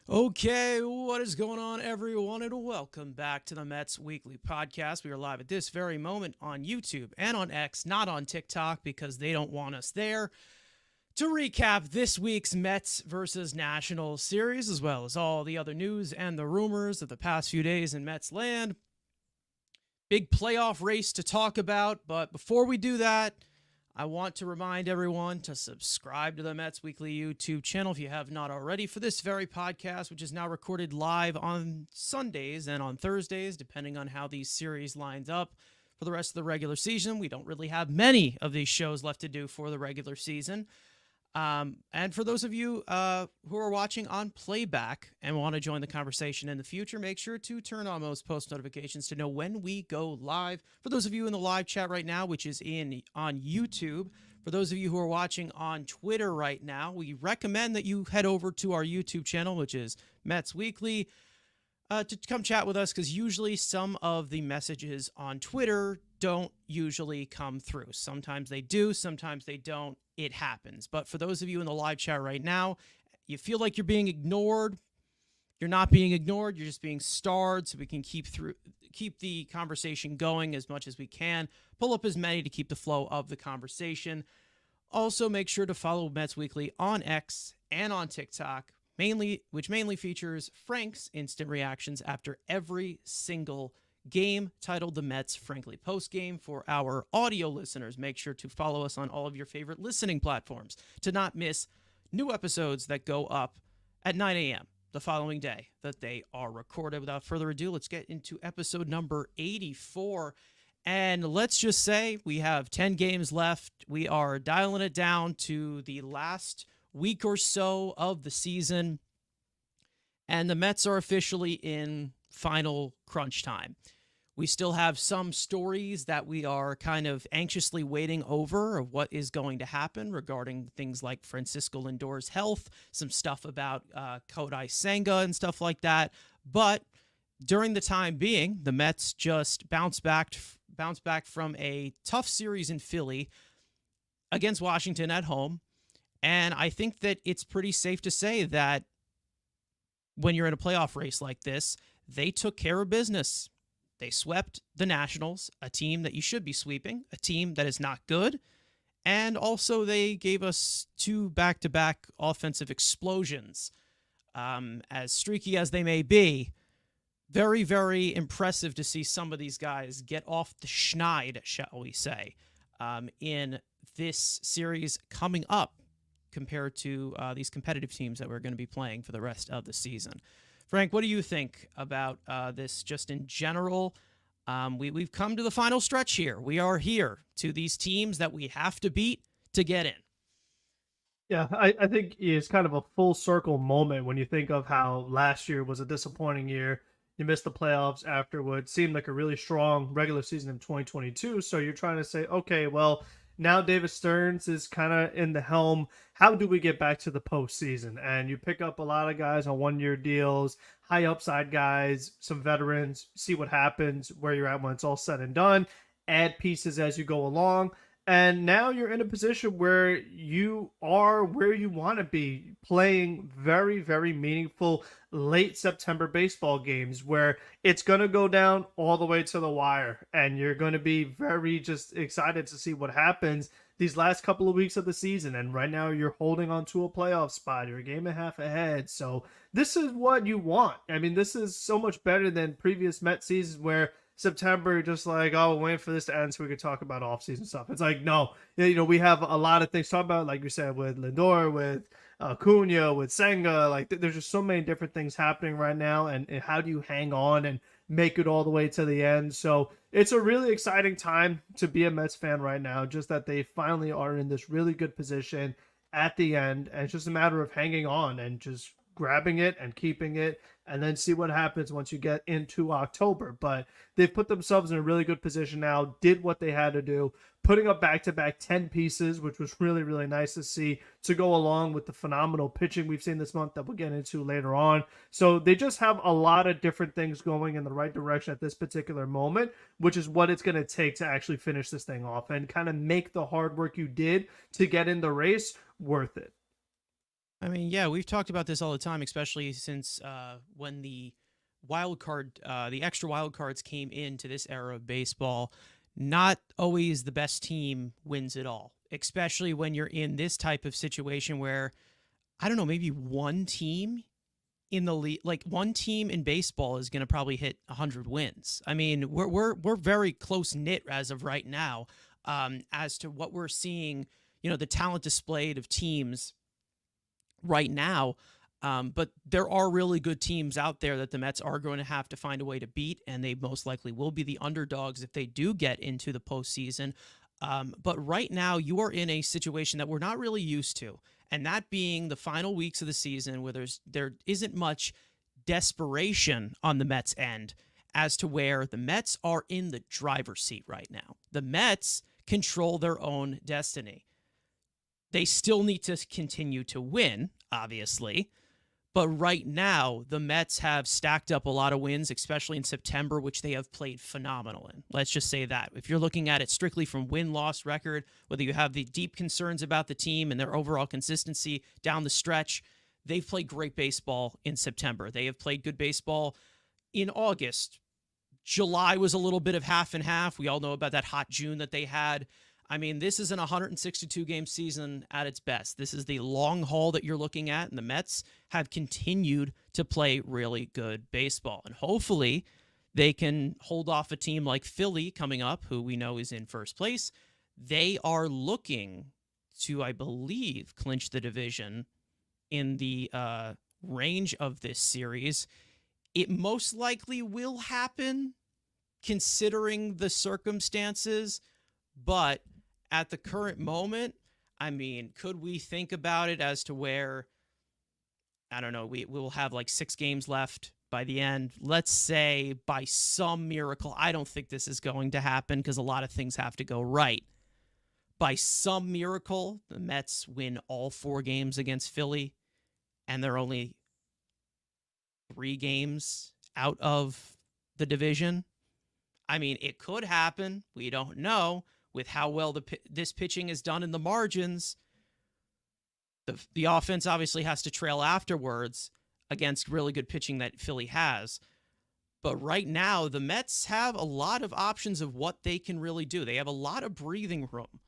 Okay, what is going on, everyone, and welcome back to the Mets Weekly Podcast. We are live at this very moment on YouTube and on X, not on TikTok because they don't want us there, to recap this week's Mets versus Nationals series, as well as all the other news and the rumors of the past few days in Mets land. Big playoff race to talk about, but before we do that, I want to remind everyone to subscribe to the Mets Weekly YouTube channel if you have not already for this very podcast, which is now recorded live on Sundays and on Thursdays, depending on how these series lines up for the rest of the regular season. We don't really have many of these shows left to do for the regular season. And for those of you who are watching on playback and want to join the conversation in the future, make sure to turn on those post notifications to know when we go live. For those of you in the live chat right now, which is on YouTube, for those of you who are watching on Twitter right now, we recommend that you head over to our YouTube channel, which is Mets Weekly, to come chat with us, because usually some of the messages on Twitter don't usually come through. Sometimes they do, sometimes they don't. It happens. But for those of you in the live chat right now, you feel like you're being ignored. You're not being ignored. You're just being starred, so we can keep the conversation going as much as we can. Pull up as many to keep the flow of the conversation. Also, make sure to follow Mets Weekly on X and on TikTok, which mainly features Frank's instant reactions after every single game, titled The Mets Frankly Postgame. For our audio listeners, make sure to follow us on all of your favorite listening platforms to not miss new episodes that go up at 9 a.m. the following day that they are recorded. Without further ado, let's get into episode number 84. And let's just say we have 10 games left. We are dialing it down to the last week or so of the season, and the Mets are officially in final crunch time. We still have some stories that we are kind of anxiously waiting over of what is going to happen regarding things like Francisco Lindor's health, some stuff about Kodai Senga and stuff like that. But during the time being, the Mets just bounced back from a tough series in Philly against Washington at home. And I think that it's pretty safe to say that when you're in a playoff race like this, they took care of business. They swept the Nationals, a team that you should be sweeping, a team that is not good. And also they gave us two back-to-back offensive explosions. As streaky as they may be, very, very impressive to see some of these guys get off the schneid, shall we say, in this series coming up compared to these competitive teams that we're going to be playing for the rest of the season. Frank, what do you think about this just in general? We've come to the final stretch here. We are here to these teams that we have to beat to get in. Yeah, I think it's kind of a full circle moment when you think of how last year was a disappointing year. You missed the playoffs after what seemed like a really strong regular season in 2022. So you're trying to say, okay, well, now David Stearns is kind of in the helm. How do we get back to the postseason? And you pick up a lot of guys on 1 year deals, high upside guys, some veterans, see what happens, where you're at when it's all said and done, add pieces as you go along. And now you're in a position where you are where you want to be, playing very, very meaningful late September baseball games where it's going to go down all the way to the wire. And you're going to be very just excited to see what happens these last couple of weeks of the season. And right now you're holding on to a playoff spot. You're a game and a half ahead. So this is what you want. I mean, this is so much better than previous Met seasons where September, just like, oh, we're waiting for this to end so we could talk about offseason stuff. It's like, no, we have a lot of things to talk about, like you said, with Lindor, with Cunha, with Senga. Like, there's just so many different things happening right now. And how do you hang on and make it all the way to the end? So it's a really exciting time to be a Mets fan right now, just that they finally are in this really good position at the end. And it's just a matter of hanging on and just grabbing it and keeping it, and then see what happens once you get into October. But they've put themselves in a really good position now, did what they had to do, putting up back-to-back 10 pieces, which was really, really nice to see, to go along with the phenomenal pitching we've seen this month that we'll get into later on. So they just have a lot of different things going in the right direction at this particular moment, which is what it's going to take to actually finish this thing off and kind of make the hard work you did to get in the race worth it. I mean, yeah, we've talked about this all the time, especially since when the extra wild cards came into this era of baseball. Not always the best team wins it all, especially when you're in this type of situation where, I don't know, maybe one team in the league, like one team in baseball is going to probably hit 100 wins. I mean, we're very close knit as of right now, as to what we're seeing. The talent displayed of teams right now. But there are really good teams out there that the Mets are going to have to find a way to beat, and they most likely will be the underdogs if they do get into the postseason. But right now, you are in a situation that we're not really used to, and that being the final weeks of the season where there isn't much desperation on the Mets end as to where the Mets are in the driver's seat right now. The Mets control their own destiny. They still need to continue to win, obviously. But right now, the Mets have stacked up a lot of wins, especially in September, which they have played phenomenal in. Let's just say that. If you're looking at it strictly from win-loss record, whether you have the deep concerns about the team and their overall consistency down the stretch, they've played great baseball in September. They have played good baseball in August. July was a little bit of half and half. We all know about that hot June that they had. I mean, this is an 162 game season at its best. This is the long haul that you're looking at, and the Mets have continued to play really good baseball. And hopefully they can hold off a team like Philly coming up, who we know is in first place. They are looking to, I believe, clinch the division in the range of this series. It most likely will happen considering the circumstances, but at the current moment, I mean, could we think about it as to where, I don't know, we will have like 6 games left by the end? Let's say by some miracle, I don't think this is going to happen because a lot of things have to go right. By some miracle, the Mets win all 4 games against Philly, and they're only 3 games out of the division. I mean, it could happen. We don't know. With how well this pitching is done in the margins, the offense obviously has to trail afterwards against really good pitching that Philly has. But right now, the Mets have a lot of options of what they can really do. They have a lot of breathing room.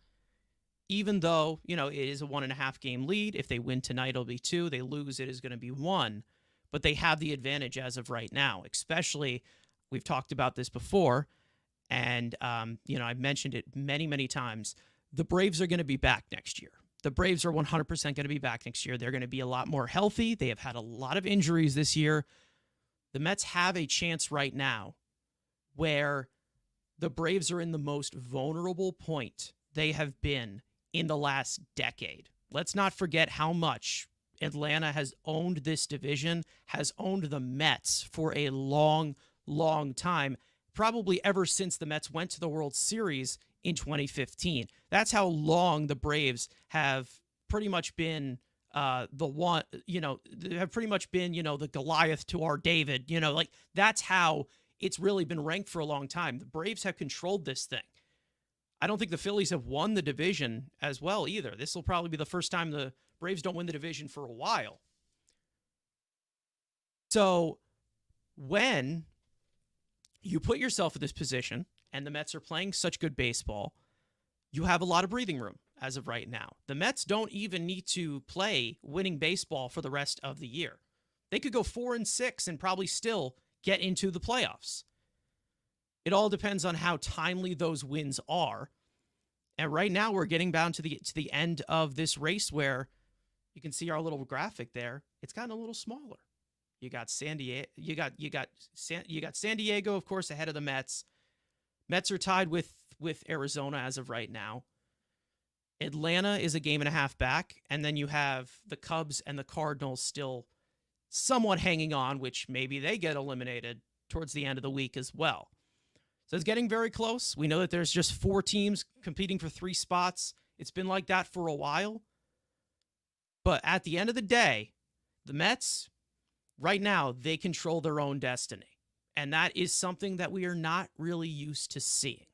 Even though, it is a 1.5 game lead. If they win tonight, it'll be 2. They lose, it is going to be 1. But they have the advantage as of right now, especially, we've talked about this before, and, I've mentioned it many, many times. The Braves are going to be back next year. The Braves are 100% going to be back next year. They're going to be a lot more healthy. They have had a lot of injuries this year. The Mets have a chance right now where the Braves are in the most vulnerable point they have been in the last decade. Let's not forget how much Atlanta has owned this division, has owned the Mets for a long, long time. Probably ever since the Mets went to the World Series in 2015. That's how long the Braves have pretty much been the one, have pretty much been, the Goliath to our David, like that's how it's really been ranked for a long time. The Braves have controlled this thing. I don't think the Phillies have won the division as well either. This will probably be the first time the Braves don't win the division for a while. So when you put yourself in this position and the Mets are playing such good baseball, you have a lot of breathing room as of right now. The Mets don't even need to play winning baseball for the rest of the year. They could go 4-6 and probably still get into the playoffs. It all depends on how timely those wins are. And right now we're getting down to the end of this race where you can see our little graphic there. It's gotten a little smaller. You got San Diego. You got San Diego, of course, ahead of the Mets. Mets are tied with Arizona as of right now. Atlanta is a game and a half back, and then you have the Cubs and the Cardinals still somewhat hanging on, which maybe they get eliminated towards the end of the week as well. So it's getting very close. We know that there's just 4 teams competing for 3 spots. It's been like that for a while. But at the end of the day, the Mets, right now, they control their own destiny. And that is something that we are not really used to seeing.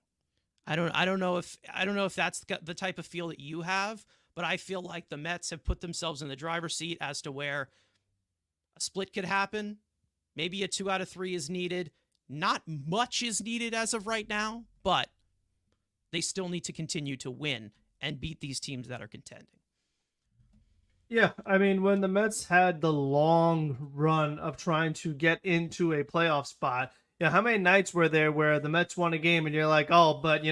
I don't know if that's the type of feel that you have, but I feel like the Mets have put themselves in the driver's seat as to where a split could happen. Maybe a 2 out of 3 is needed. Not much is needed as of right now, but they still need to continue to win and beat these teams that are contending. Yeah, I mean, when the Mets had the long run of trying to get into a playoff spot, how many nights were there where the Mets won a game and you're like, oh, but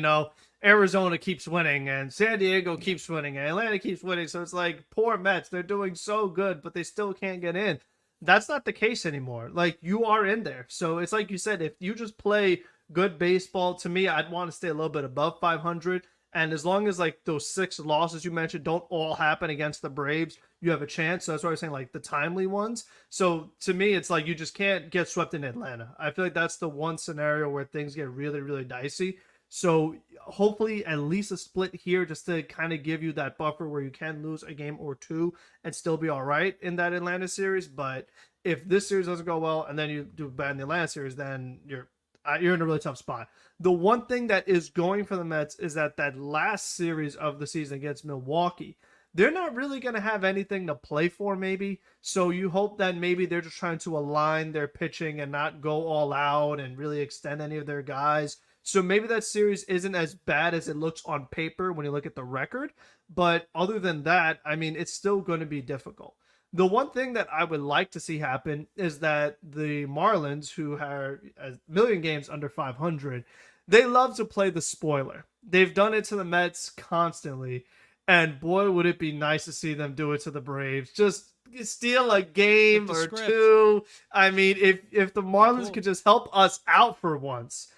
Arizona keeps winning and San Diego keeps winning and Atlanta keeps winning. So it's like, poor Mets, they're doing so good, but they still can't get in. That's not the case anymore. Like, you are in there. So it's like you said, if you just play good baseball, to me, I'd want to stay a little bit above 500. And as long as like those 6 losses you mentioned don't all happen against the Braves, you have a chance. So that's why I was saying like the timely ones. So to me, it's like you just can't get swept in Atlanta. I feel like that's the one scenario where things get really, really dicey. So hopefully at least a split here just to kind of give you that buffer where you can lose a game or two and still be all right in that Atlanta series. But if this series doesn't go well and then you do bad in the Atlanta series, then you're in a really tough spot. The one thing that is going for the Mets is that last series of the season against Milwaukee, they're not really going to have anything to play for maybe. So you hope that maybe they're just trying to align their pitching and not go all out and really extend any of their guys. So maybe that series isn't as bad as it looks on paper when you look at the record. But other than that, I mean, it's still going to be difficult. The one thing that I would like to see happen is that the Marlins, who are a million games under 500, they love to play the spoiler. They've done it to the Mets constantly, and boy, would it be nice to see them do it to the Braves. Just steal a game or two. I mean, if the Marlins could just help us out for once,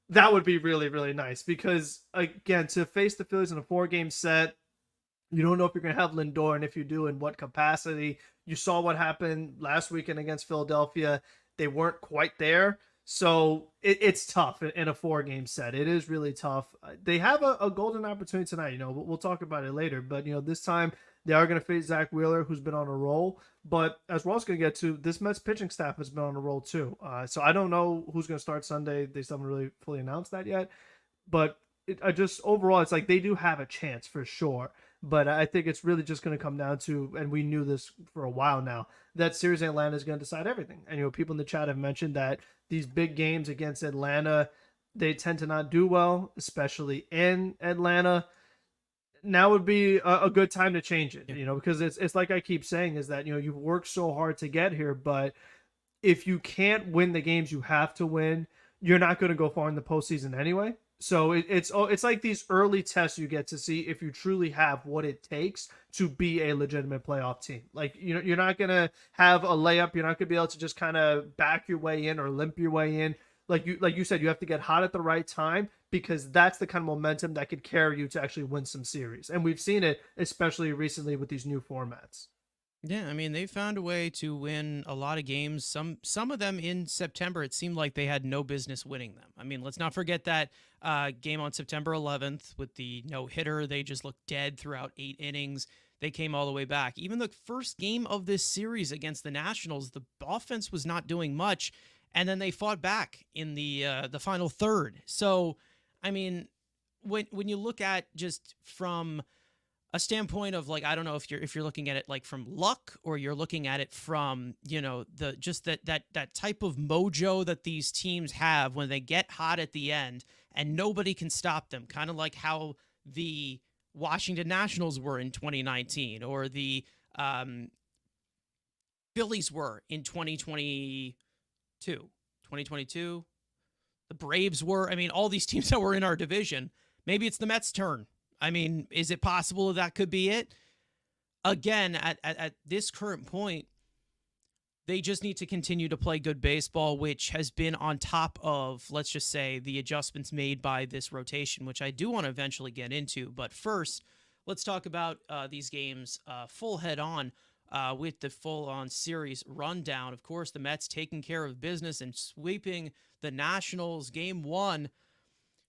that would be really, really nice. Because, again, to face the Phillies in a 4-game set, you don't know if you're going to have Lindor, and if you do, in what capacity. You saw what happened last weekend against Philadelphia. They weren't quite there. So it's tough in a 4-game set. It is really tough. They have a golden opportunity tonight. We'll talk about it later. But, this time they are going to face Zach Wheeler, who's been on a roll. But as we're also going to get to, this Mets pitching staff has been on a roll too. So I don't know who's going to start Sunday. They still haven't really fully announced that yet. But overall, it's like they do have a chance for sure. But I think it's really just going to come down to, and we knew this for a while now, that series in Atlanta is going to decide everything. And, people in the chat have mentioned that these big games against Atlanta, they tend to not do well, especially in Atlanta. Now would be a good time to change it, because it's like I keep saying is that, you've worked so hard to get here, but if you can't win the games you have to win, you're not going to go far in the postseason anyway. So it's like these early tests you get to see if you truly have what it takes to be a legitimate playoff team. Like, you're not going to have a layup. You're not going to be able to just kind of back your way in or limp your way in. Like you said, you have to get hot at the right time, because that's the kind of momentum that could carry you to actually win some series. And we've seen it, especially recently with these new formats. Yeah, I mean, they found a way to win a lot of games. Some of them in September, it seemed like they had no business winning them. I mean, let's not forget that game on September 11th with the no-hitter. They just looked dead throughout 8 innings. They came all the way back. Even the first game of this series against the Nationals, the offense was not doing much, and then they fought back in the final third. So, I mean, when you look at just from a standpoint of, like, I don't know if you're looking at it like from luck, or you're looking at it from, the just that type of mojo that these teams have when they get hot at the end and nobody can stop them, kind of like how the Washington Nationals were in 2019, or the Phillies were in 2022. The Braves were. I mean, all these teams that were in our division. Maybe it's the Mets' turn. I mean, is it possible that could be it? Again, at this current point, they just need to continue to play good baseball, which has been on top of, let's just say, the adjustments made by this rotation, which I do want to eventually get into. But first, let's talk about these games full head on with the full-on series rundown. Of course, the Mets taking care of business and sweeping the Nationals. Game 1,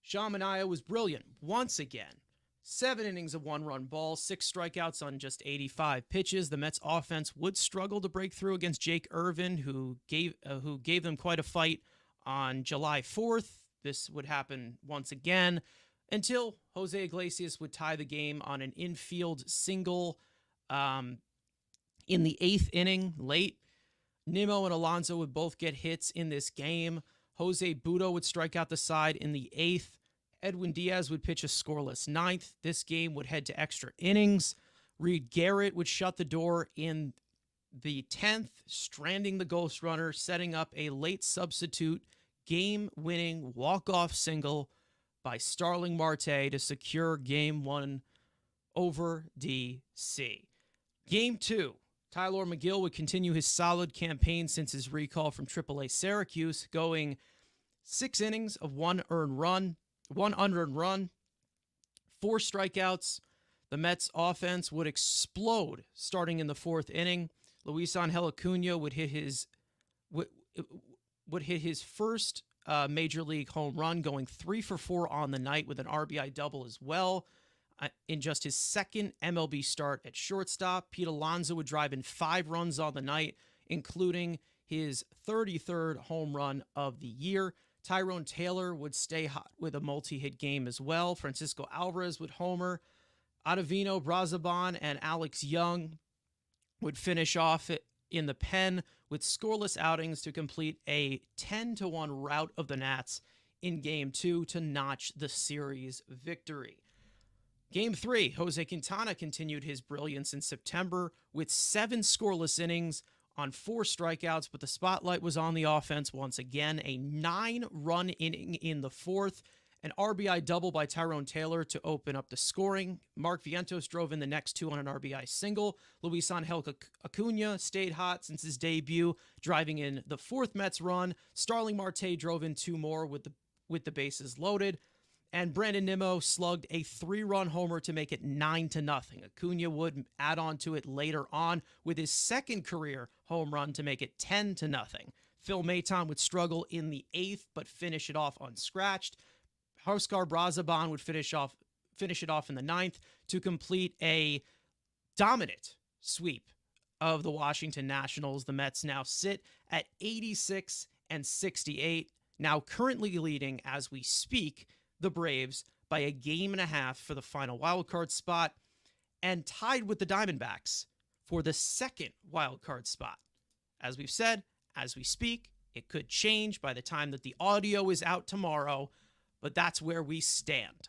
Sean Manaea was brilliant once again. 7 innings of 1-run ball, 6 strikeouts on just 85 pitches. The Mets offense would struggle to break through against Jake Irvin, who gave them quite a fight on July 4th. This would happen once again. until Jose Iglesias would tie the game on an infield single in the 8th inning late. Nimmo and Alonso would both get hits in this game. Jose Budo would strike out the side in the 8th. Edwin Diaz would pitch a scoreless 9th. This game would head to extra innings. Reed Garrett would shut the door in the 10th, stranding the ghost runner, setting up a late substitute game-winning walk-off single by Starling Marte to secure Game 1 over DC. Game 2, Tyler McGill would continue his solid campaign since his recall from AAA Syracuse, going 6 innings of one unearned run, 4 strikeouts. The Mets offense would explode starting in the 4th inning. Luis Angel Acuna would hit his first major league home run, going 3 for 4 on the night with an RBI double as well. In just his 2nd MLB start at shortstop, Pete Alonso would drive in 5 runs on the night, including his 33rd home run of the year. Tyrone Taylor would stay hot with a multi-hit game as well. Francisco Alvarez would homer. Ottavino, Brazaban, and Alex Young would finish off in the pen with scoreless outings to complete a 10-1 rout of the Nats in Game 2 to notch the series victory. Game 3, Jose Quintana continued his brilliance in September with 7 scoreless innings on 4 strikeouts, but the spotlight was on the offense once again. A 9-run inning in the 4th, an RBI double by Tyrone Taylor to open up the scoring. Mark Vientos drove in the next 2 on an RBI single. Luis Angel Acuna stayed hot since his debut, driving in the 4th Mets run. Starling Marte drove in 2 more with the bases loaded. And Brandon Nimmo slugged a 3-run homer to make it 9-0. Acuna would add on to it later on with his 2nd career home run to make it 10-0. Phil Maton would struggle in the 8th, but finish it off unscratched. Huascar Brazaban would finish it off in the 9th to complete a dominant sweep of the Washington Nationals. The Mets now sit at 86-68, now currently leading as we speak the Braves by a 1.5 games for the final wildcard spot, and tied with the Diamondbacks for the 2nd wildcard spot. As we've said, as we speak, it could change by the time that the audio is out tomorrow, but that's where we stand.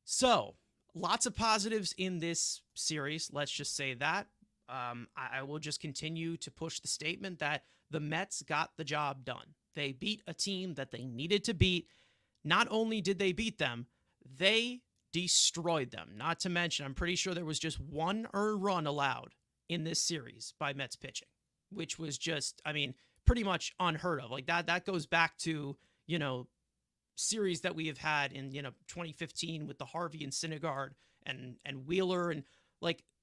So, lots of positives in this series, let's just say that. I will just continue to push the statement that the Mets got the job done. They beat a team that they needed to beat. Not only did they beat them, they destroyed them. Not to mention, I'm pretty sure there was just 1 earned run allowed in this series by Mets pitching, which was just, pretty much unheard of. Like that goes back to, series that we have had in, 2015 with the Harvey and Syndergaard and Wheeler. And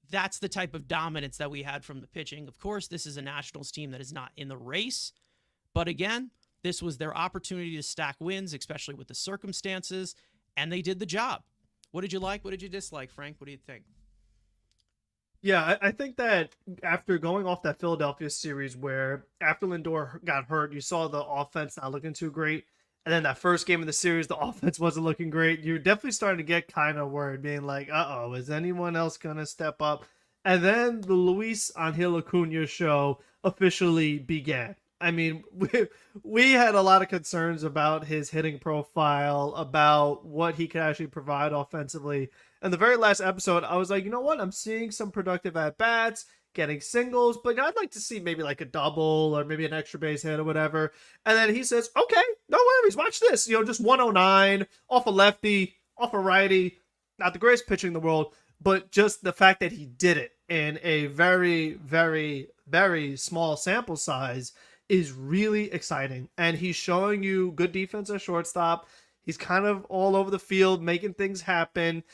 that's the type of dominance that we had from the pitching. Of course, this is a Nationals team that is not in the race, but again, this was their opportunity to stack wins, especially with the circumstances, and they did the job. What did you like? What did you dislike, Frank? What do you think? Yeah, I think that after going off that Philadelphia series where after Lindor got hurt, you saw the offense not looking too great. And then that first game of the series, the offense wasn't looking great. You're definitely starting to get kind of worried, being like, uh-oh, is anyone else going to step up? And then the Luis Angel Acuna show officially began. We had a lot of concerns about his hitting profile, about what he could actually provide offensively. And the very last episode, I was like, you know what? I'm seeing some productive at-bats, getting singles, but I'd like to see maybe like a double or maybe an extra base hit or whatever. And then he says, okay, no worries, watch this. Just 109, off a lefty, off a righty. Not the greatest pitching in the world, but just the fact that he did it in a very, very, very small sample size is really exciting. And he's showing you good defense at shortstop. He's kind of all over the field, making things happen.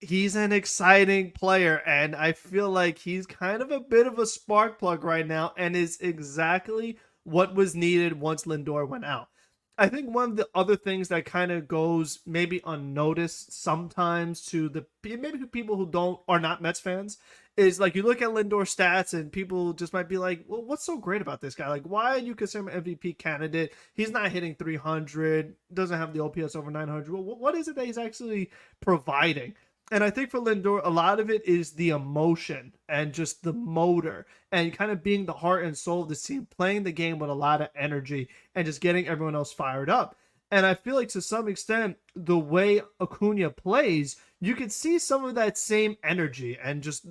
He's an exciting player, and I feel like he's kind of a bit of a spark plug right now and is exactly what was needed once Lindor went out. I think one of the other things that kind of goes maybe unnoticed sometimes to maybe people who are not Mets fans is like you look at Lindor's stats and people just might be like, well, what's so great about this guy? Like, why are you consider him an MVP candidate? He's not hitting 300, doesn't have the OPS over 900. Well, what is it that he's actually providing? And I think for Lindor, a lot of it is the emotion and just the motor and kind of being the heart and soul of the team, playing the game with a lot of energy and just getting everyone else fired up. And I feel like to some extent, the way Acuna plays, you can see some of that same energy and just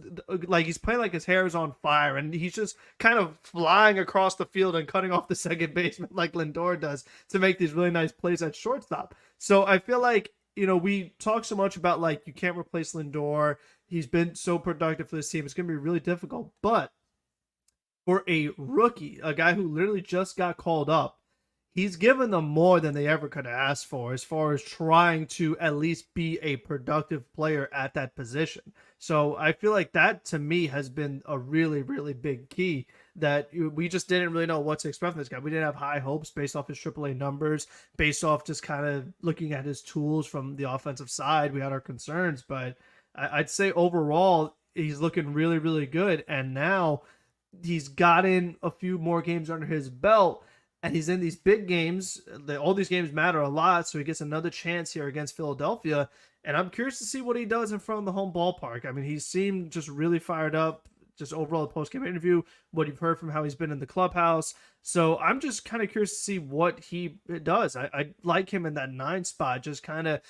like he's playing like his hair is on fire and he's just kind of flying across the field and cutting off the second baseman like Lindor does to make these really nice plays at shortstop. So I feel like, we talk so much about like you can't replace Lindor. He's been so productive for this team. It's going to be really difficult. But for a rookie, a guy who literally just got called up, he's given them more than they ever could have asked for as far as trying to at least be a productive player at that position. So I feel like that to me has been a really, really big key that we just didn't really know what to expect from this guy. We didn't have high hopes based off his AAA numbers, based off just kind of looking at his tools from the offensive side. We had our concerns, but I'd say overall he's looking really, really good. And now he's gotten a few more games under his belt. And he's in these big games. All these games matter a lot, so he gets another chance here against Philadelphia. And I'm curious to see what he does in front of the home ballpark. I mean, he seemed just really fired up, just overall the post-game interview, what you've heard from how he's been in the clubhouse. So I'm just kind of curious to see what he does. I like him in that 9 spot, just kind of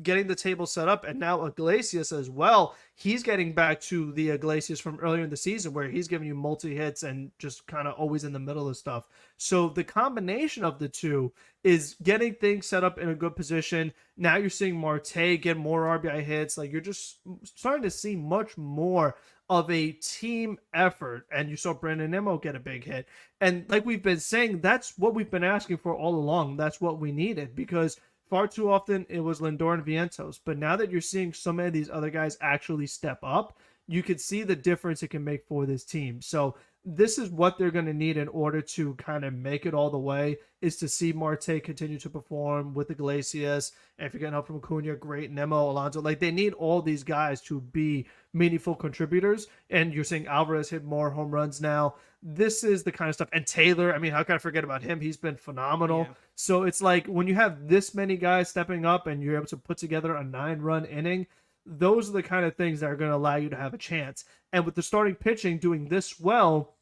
getting the table set up. And now Iglesias as well, he's getting back to the Iglesias from earlier in the season where he's giving you multi-hits and just kind of always in the middle of stuff. So the combination of the two is getting things set up in a good position. Now you're seeing Marte get more RBI hits. Like you're just starting to see much more of a team effort. And you saw Brandon Nimmo get a big hit. And like we've been saying, that's what we've been asking for all along. That's what we needed, because far too often it was Lindor and Vientos. But now that you're seeing so many of these other guys actually step up, you can see the difference it can make for this team. So this is what they're going to need in order to kind of make it all the way, is to see Marte continue to perform with Iglesias. And if you're getting help from Acuna, great. Nemo, Alonso, like they need all these guys to be meaningful contributors. And you're seeing Alvarez hit more home runs now. This is the kind of stuff. And Taylor, I mean, how can I forget about him? He's been phenomenal. Yeah. So it's like when you have this many guys stepping up and you're able to put together a 9-run inning, those are the kind of things that are going to allow you to have a chance. And with the starting pitching doing this well,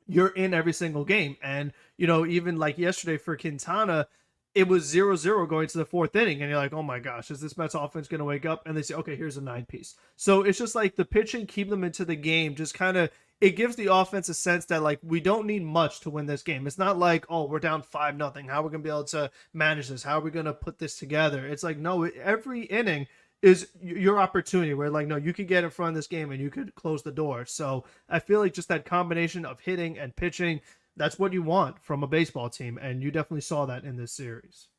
you're in every single game. And, even like yesterday for Quintana, it was 0-0 going to the 4th inning. And you're like, oh my gosh, is this Mets offense going to wake up? And they say, okay, here's a 9-piece. So it's just like the pitching, keep them into the game. Just kind of, it gives the offense a sense that like, we don't need much to win this game. It's not like, oh, we're down 5-0. How are we going to be able to manage this? How are we going to put this together? It's like, no, every inning is your opportunity where like, no, you could get in front of this game and you could close the door. So I feel like just that combination of hitting and pitching, that's what you want from a baseball team. And you definitely saw that in this series.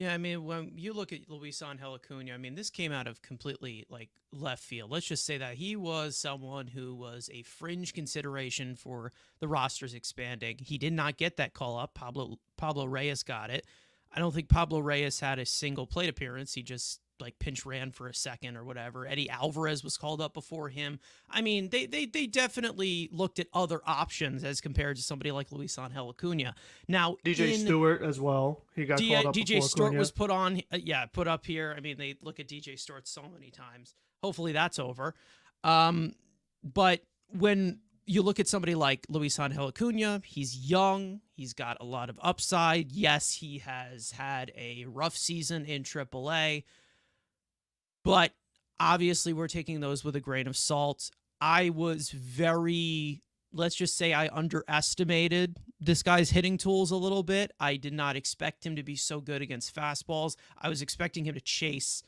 Yeah, I mean, when you look at Luis Angel Acuna, I mean, this came out of completely like left field. Let's just say that he was someone who was a fringe consideration for the rosters expanding. He did not get that call up. Pablo Reyes got it. I don't think Pablo Reyes had a single plate appearance. He just like pinch ran for a second or whatever. Eddie Alvarez was called up before him. I mean, they definitely looked at other options as compared to somebody like Luis Angel Acuna. Now, DJ Stewart as well. He got called up DJ Stewart Acuna. Was put on, put up here. I mean, they look at DJ Stewart so many times. Hopefully that's over. But when you look at somebody like Luis Angel Acuna, he's young. He's got a lot of upside. Yes, he has had a rough season in AAA. But obviously, we're taking those with a grain of salt. I was let's just say I underestimated this guy's hitting tools a little bit. I did not expect him to be so good against fastballs. I was expecting him to chase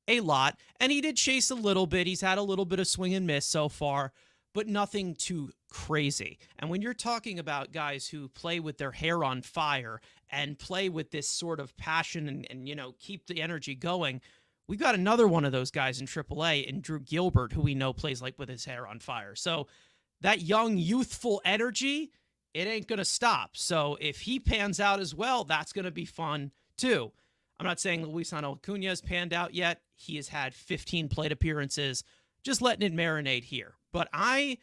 a lot, and he did chase a little bit. He's had a little bit of swing and miss so far, but nothing too crazy. And when you're talking about guys who play with their hair on fire and play with this sort of passion and keep the energy going, we've got another one of those guys in AAA in Drew Gilbert, who we know plays like with his hair on fire. So that young, youthful energy, it ain't going to stop. So if he pans out as well, that's going to be fun too. I'm not saying Luis Angel Acuna has panned out yet. He has had 15 plate appearances, just letting it marinate here. But I'm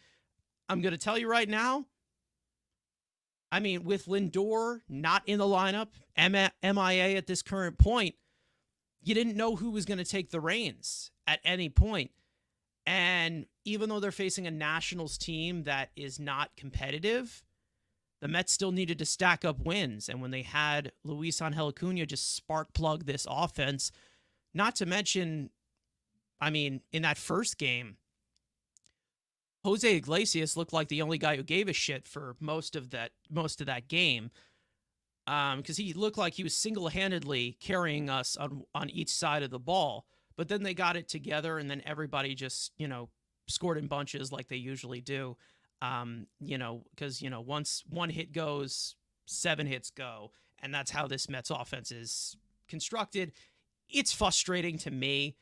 going to tell you right now, I mean, with Lindor not in the lineup, MIA at this current point, you didn't know who was going to take the reins at any point. And even though they're facing a Nationals team that is not competitive, the Mets still needed to stack up wins. And when they had Luis Angel Acuna just spark plug this offense, not to mention, I mean, in that first game, Jose Iglesias looked like the only guy who gave a shit for most of that game, because he looked like he was single-handedly carrying us on each side of the ball. But then they got it together, and then everybody just scored in bunches like they usually do. Because once one hit goes, 7 hits go, and that's how this Mets offense is constructed. It's frustrating to me.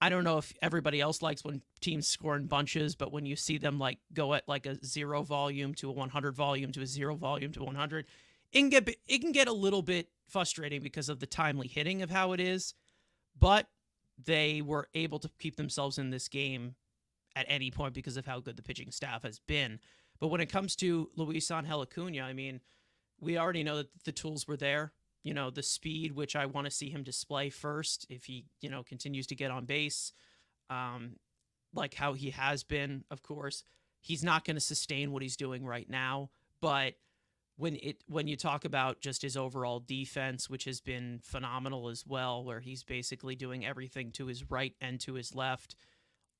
I don't know if everybody else likes when teams score in bunches, but when you see them like go at like a 0 volume to a 100 volume to a 0 volume to 100, it can get a little bit frustrating because of the timely hitting of how it is. But they were able to keep themselves in this game at any point because of how good the pitching staff has been. But when it comes to Luis Angel Acuna, I mean, we already know that the tools were there. The speed, which I want to see him display first if he, continues to get on base, like how he has been, of course. He's not going to sustain what he's doing right now, but when you talk about just his overall defense, which has been phenomenal as well, where he's basically doing everything to his right and to his left.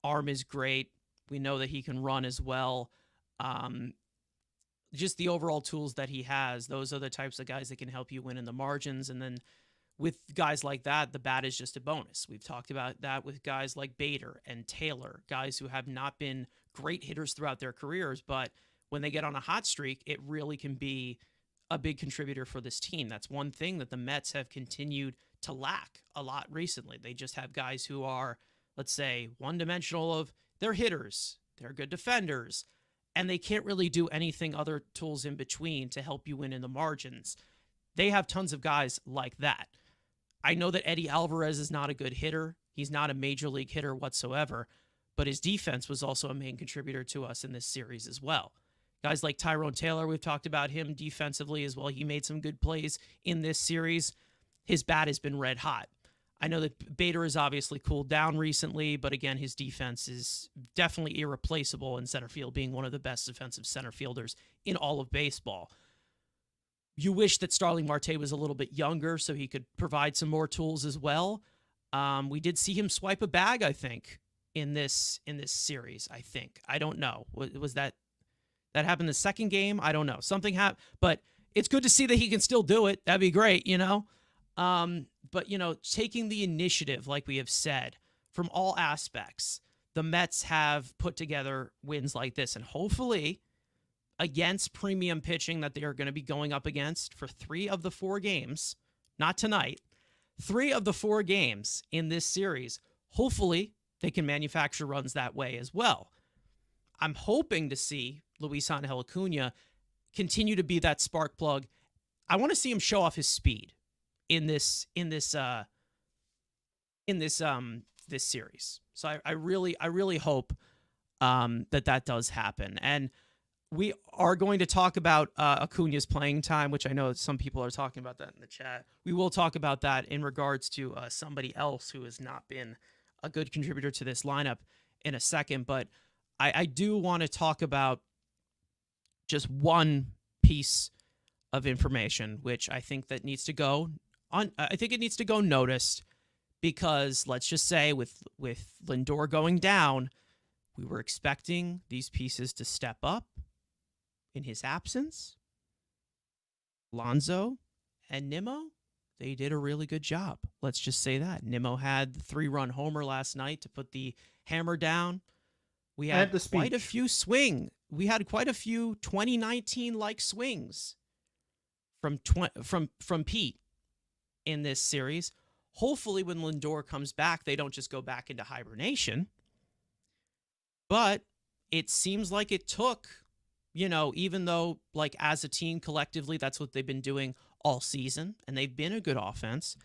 Arm is great. We know that he can run as well. Just the overall tools that he has, those are the types of guys that can help you win in the margins. And then with guys like that, the bat is just a bonus. We've talked about that with guys like Bader and Taylor, guys who have not been great hitters throughout their careers, but when they get on a hot streak, it really can be a big contributor for this team. That's one thing that the Mets have continued to lack a lot recently. They just have guys who are, let's say, one-dimensional of they're hitters, they're good defenders, and they can't really do anything other tools in between to help you win in the margins. They have tons of guys like that. I know that Eddie Alvarez is not a good hitter. He's not a major league hitter whatsoever, but his defense was also a main contributor to us in this series as well. Guys like Tyrone Taylor, we've talked about him defensively as well. He made some good plays in this series. His bat has been red hot. I know that Bader has obviously cooled down recently, but again, his defense is definitely irreplaceable in center field, being one of the best defensive center fielders in all of baseball. You wish that Starling Marte was a little bit younger so he could provide some more tools as well. We did see him swipe a bag, I think, in this series. I don't know. Was that happened the second game? I don't know. Something happened, but it's good to see that he can still do it. That'd be great, But, taking the initiative, like we have said, from all aspects, the Mets have put together wins like this. And hopefully, against premium pitching that they are going to be going up against for 3 of the 4 games, not tonight, 3 of the 4 games in this series, hopefully they can manufacture runs that way as well. I'm hoping to see Luis Angel Acuna continue to be that spark plug. I want to see him show off his speed in this series. So I really hope that does happen. And we are going to talk about Acuna's playing time, which I know some people are talking about that in the chat. We will talk about that in regards to somebody else who has not been a good contributor to this lineup in a second. But I do want to talk about just one piece of information, which I think that needs to go on. I think it needs to go noticed because let's just say with Lindor going down, we were expecting these pieces to step up in his absence. Lonzo and Nimmo, they did a really good job. Let's just say that. Nimmo had the 3-run homer last night to put the hammer down. We had quite a few We had quite a few 2019-like swings from Pete in this series. Hopefully when Lindor comes back, they don't just go back into hibernation. But it seems like it took, even though like as a team collectively, that's what they've been doing all season, and they've been a good offense,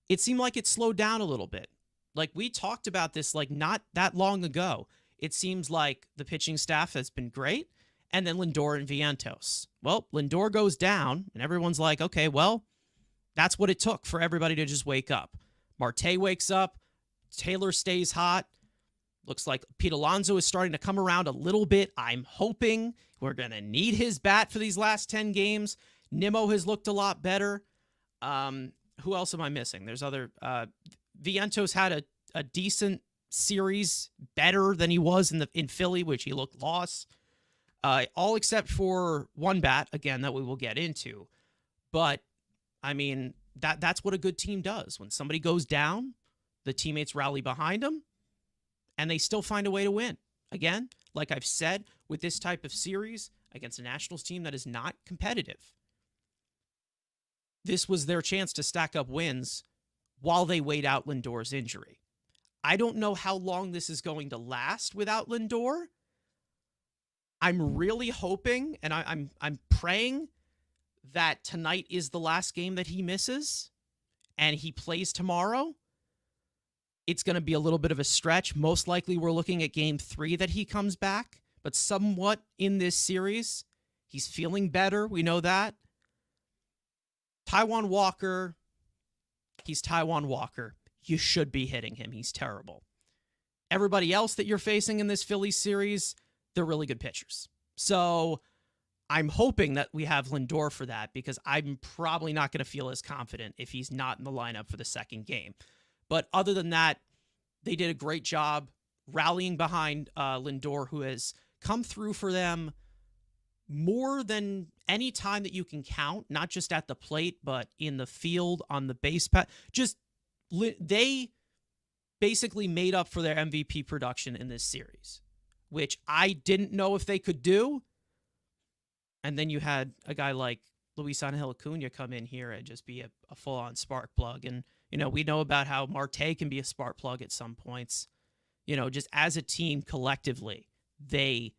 it seemed like it slowed down a little bit. Like we talked about this like not that long ago. it seems like the pitching staff has been great. And then Lindor and Vientos. Well, Lindor goes down, and everyone's like, okay, well, that's what it took for everybody to just wake up. Marte wakes up. Taylor stays hot. Looks like Pete Alonso is starting to come around a little bit. I'm hoping we're going to need his bat for these last 10 games. Nimmo has looked a lot better. Who else am I missing? There's other... Vientos had a decent series, better than he was in Philly, which he looked lost. All except for one bat, again, that we will get into. But, I mean, that's what a good team does. When somebody goes down, the teammates rally behind them, and they still find a way to win. Again, like I've said, with this type of series against a Nationals team that is not competitive, this was their chance to stack up wins while they wait out Lindor's injury. I don't know how long this is going to last without Lindor. I'm really hoping, and I'm praying that tonight is the last game that he misses, and he plays tomorrow. It's going to be a little bit of a stretch. Most likely we're looking at game 3 that he comes back, but somewhat in this series, he's feeling better. We know that. Taijuan Walker, he's Taijuan Walker. You should be hitting him. He's terrible. Everybody else that you're facing in this Phillies series, they're really good pitchers. So I'm hoping that we have Lindor for that, because I'm probably not going to feel as confident if he's not in the lineup for the second game. But other than that, they did a great job rallying behind Lindor, who has come through for them more than any time that you can count, not just at the plate, but in the field, on the base pad. They basically made up for their MVP production in this series, which I didn't know if they could do. And then you had a guy like Luis Angel Acuna come in here and just be a full-on spark plug. And, we know about how Marte can be a spark plug at some points. Just as a team collectively, they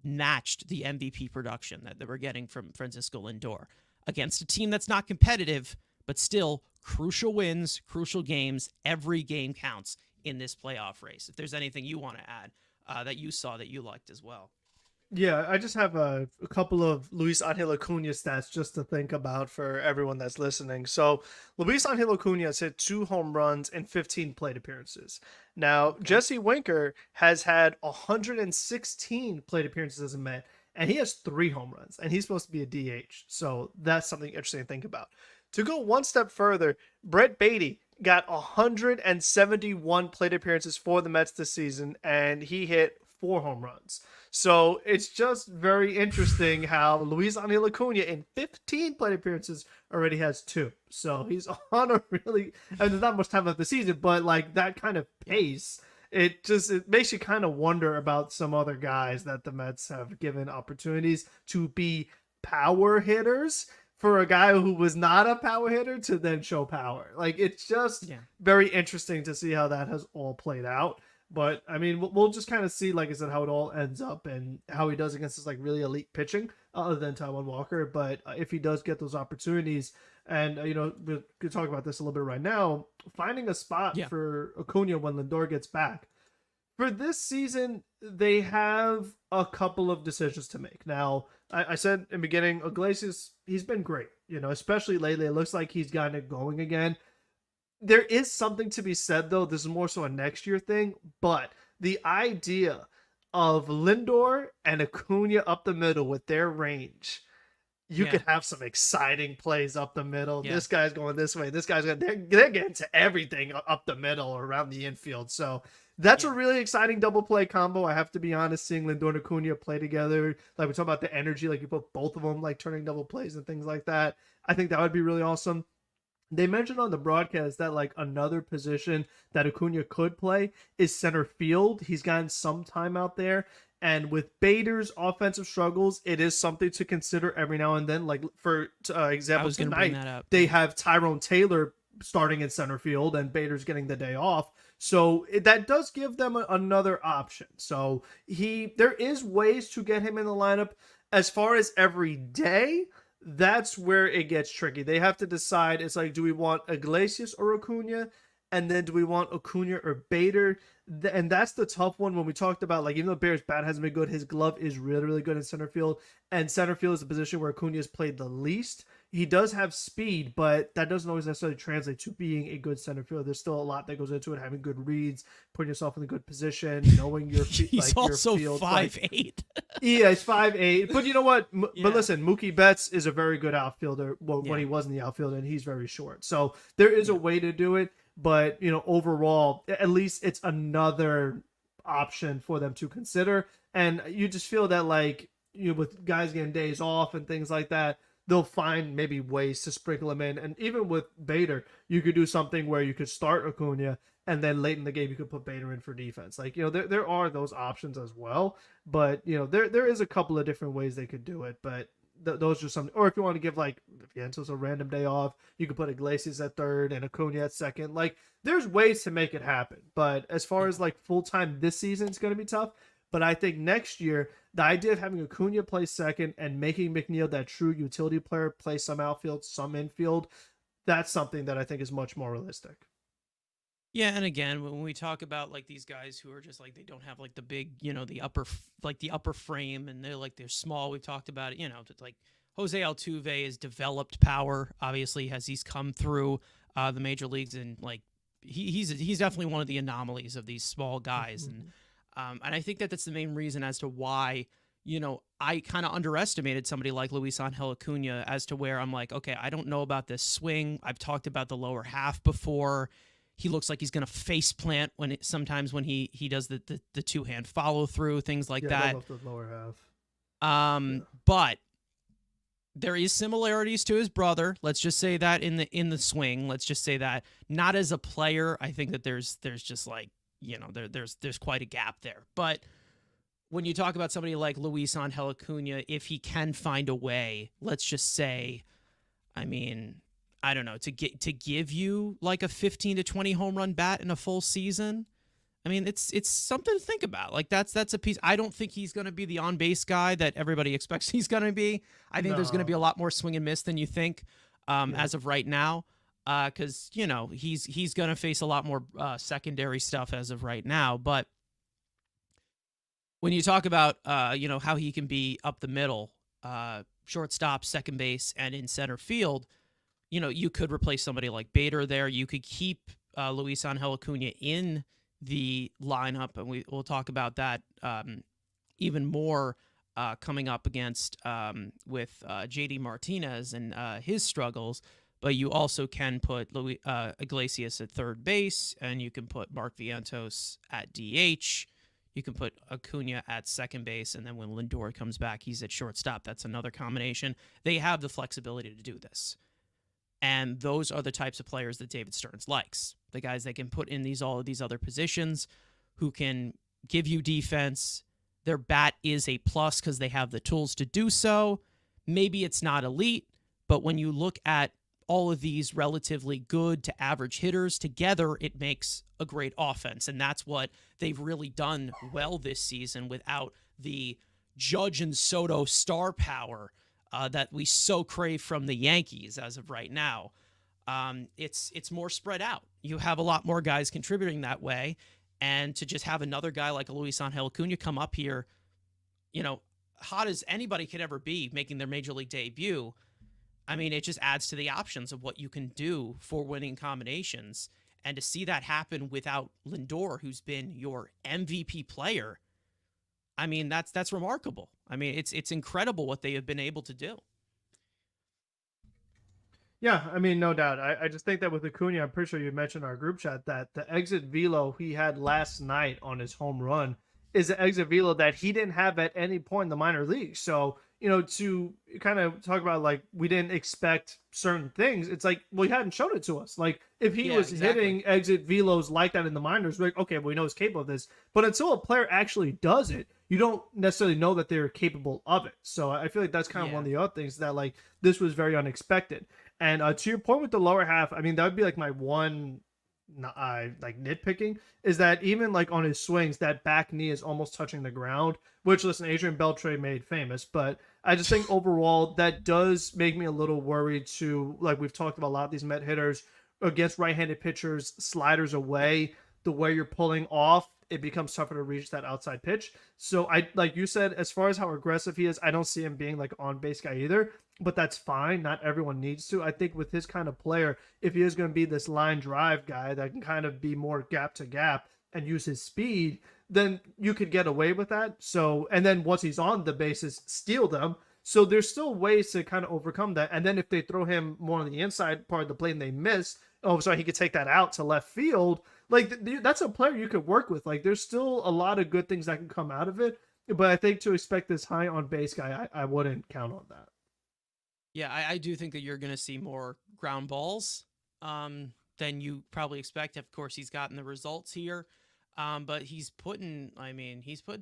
matched the MVP production that they were getting from Francisco Lindor against a team that's not competitive, but still crucial wins, crucial games. Every game counts in this playoff race. If there's anything you want to add that you saw that you liked as well. Yeah, I just have a couple of Luis Angel Acuna stats just to think about for everyone that's listening. So, Luis Angel Acuna has hit 2 home runs in 15 plate appearances. Now, Jesse Winker has had 116 plate appearances as a Met, and he has 3 home runs, and he's supposed to be a DH. So, that's something interesting to think about. To go one step further, Brett Beatty got 171 plate appearances for the Mets this season, and he hit 4 home runs. So it's just very interesting how Luis Angel Acuna in 15 plate appearances already has 2. So he's on a really, and there's not much time left the season, but like that kind of pace, it makes you kind of wonder about some other guys that the Mets have given opportunities to be power hitters, for a guy who was not a power hitter to then show power. Like, it's just very interesting to see how that has all played out. But, I mean, we'll just kind of see, like I said, how it all ends up and how he does against this, like, really elite pitching other than Taijuan Walker. But if he does get those opportunities, and, we're going to talk about this a little bit right now, finding a spot for Acuna when Lindor gets back. For this season, they have a couple of decisions to make. Now, I said in the beginning, Iglesias, he's been great, especially lately. It looks like he's gotten it going again. There is something to be said, though. This is more so a next year thing, but the idea of Lindor and Acuna up the middle with their range, you could have some exciting plays up the middle. This guy's going this way. This guy's going. They're getting to everything up the middle or around the infield. So that's a really exciting double play combo. I have to be honest, seeing Lindor and Acuna play together. Like, we talk about the energy, like you put both of them like turning double plays and things like that. I think that would be really awesome. They mentioned on the broadcast that like another position that Acuna could play is center field. He's gotten some time out there. And with Bader's offensive struggles, it is something to consider every now and then. Like, for example, tonight, they have Tyrone Taylor starting in center field and Bader's getting the day off. So that does give them another option. So there is ways to get him in the lineup. As far as every day, that's where it gets tricky. They have to decide. It's like, do we want Iglesias or Acuna? And then do we want Acuna or Bader? And that's the tough one when we talked about, like, even though Bader's bat hasn't been good, his glove is really, really good in center field. And center field is the position where Acuna has played the least. He does have speed, but that doesn't always necessarily translate to being a good center fielder. There's still a lot that goes into it, having good reads, putting yourself in a good position, knowing your He's also your field. 5'8". Yeah, he's 5'8". But you know what? Yeah. But listen, Mookie Betts is a very good outfielder when he was in the outfield, and he's very short. So there is a way to do it. But, overall, at least it's another option for them to consider. And you just feel that, like, with guys getting days off and things like that, they'll find maybe ways to sprinkle them in. And even with Bader, you could do something where you could start Acuna, and then late in the game you could put Bader in for defense. Like, there are those options as well. But, there is a couple of different ways they could do it. But those are some, or if you want to give, like, if Yento's a random day off, you could put Iglesias at third and Acuna at second. Like, there's ways to make it happen. But as far as, like, full-time this season, it's going to be tough. But I think next year, the idea of having Acuna play second and making McNeil that true utility player, play some outfield, some infield, that's something that I think is much more realistic. Yeah, and again, when we talk about, like, these guys who are just, like, they don't have, like, the big, the upper frame, and they're small. We've talked about it, like Jose Altuve has developed power, obviously, as he's come through the major leagues, and, like, he's definitely one of the anomalies of these small guys, and I think that's the main reason as to why I kind of underestimated somebody like Luis Angel Acuna, as to where I'm like, okay, I don't know about this swing. I've talked about the lower half before. He looks like he's going to face plant sometimes when he does the two-hand follow through, things like that. I love the lower half. But there is similarities to his brother. Let's just say that in the swing. Let's just say that. Not as a player, I think that there's just, like, there's quite a gap there. But when you talk about somebody like Luis Angel Acuna, if he can find a way, let's just say, I mean, I don't know, to give you like a 15 to 20 home run bat in a full season. I mean, it's something to think about. Like, that's a piece. I don't think he's going to be the on base guy that everybody expects he's going to be. I think there's going to be a lot more swing and miss than you think as of right now, because he's going to face a lot more secondary stuff as of right now. But when you talk about how he can be up the middle, shortstop, second base, and in center field, you could replace somebody like Bader there. You could keep Luis Angel Acuna in the lineup, and we'll talk about that even more coming up against with JD Martinez and his struggles. But you also can put Iglesias at third base, and you can put Mark Vientos at DH. You can put Acuna at second base, and then when Lindor comes back, he's at shortstop. That's another combination. They have the flexibility to do this. And those are the types of players that David Stearns likes. The guys that can put in all of these other positions, who can give you defense. Their bat is a plus because they have the tools to do so. Maybe it's not elite, but when you look at all of these relatively good to average hitters together, it makes a great offense. And that's what they've really done well this season without the Judge and Soto star power that we so crave from the Yankees as of right now. It's more spread out. You have a lot more guys contributing that way. And to just have another guy like a Luis Angel Acuna come up here, hot as anybody could ever be, making their major league debut, I mean, it just adds to the options of what you can do for winning combinations. And to see that happen without Lindor, who's been your MVP player, I mean, that's remarkable. I mean, it's incredible what they have been able to do. Yeah, I mean, no doubt. I just think that with Acuna, I'm pretty sure you mentioned in our group chat that the exit velo he had last night on his home run is an exit velo that he didn't have at any point in the minor leagues. So, to kind of talk about, like, we didn't expect certain things, it's like, well, he hadn't shown it to us. Like, if he was hitting exit velos like that in the minors, we're like, okay, well, we know he's capable of this. But until a player actually does it, you don't necessarily know that they're capable of it. So I feel like that's kind of one of the other things that, like, this was very unexpected. And to your point with the lower half, I mean, that would be like my one like nitpicking is that even like on his swings, that back knee is almost touching the ground, which, listen, Adrian Beltre made famous, but I just think overall that does make me a little worried too. Like, we've talked about a lot of these Met hitters, against right-handed pitchers, sliders away, the way you're pulling off, it becomes tougher to reach that outside pitch. So I, like you said, as far as how aggressive he is, I don't see him being like on base guy either. But that's fine. Not everyone needs to. I think with his kind of player, if he is going to be this line drive guy that can kind of be more gap to gap and use his speed, then you could get away with that. So, and then once he's on the bases, steal them. So there's still ways to kind of overcome that. And then if they throw him more on the inside part of the plate and they miss, oh, sorry, he could take that out to left field. Like that's a player you could work with. Like there's still a lot of good things that can come out of it. But I think to expect this high on base guy, I wouldn't count on that. Yeah, I do think that you're going to see more ground balls than you probably expect. Of course, he's gotten the results here, but he's putting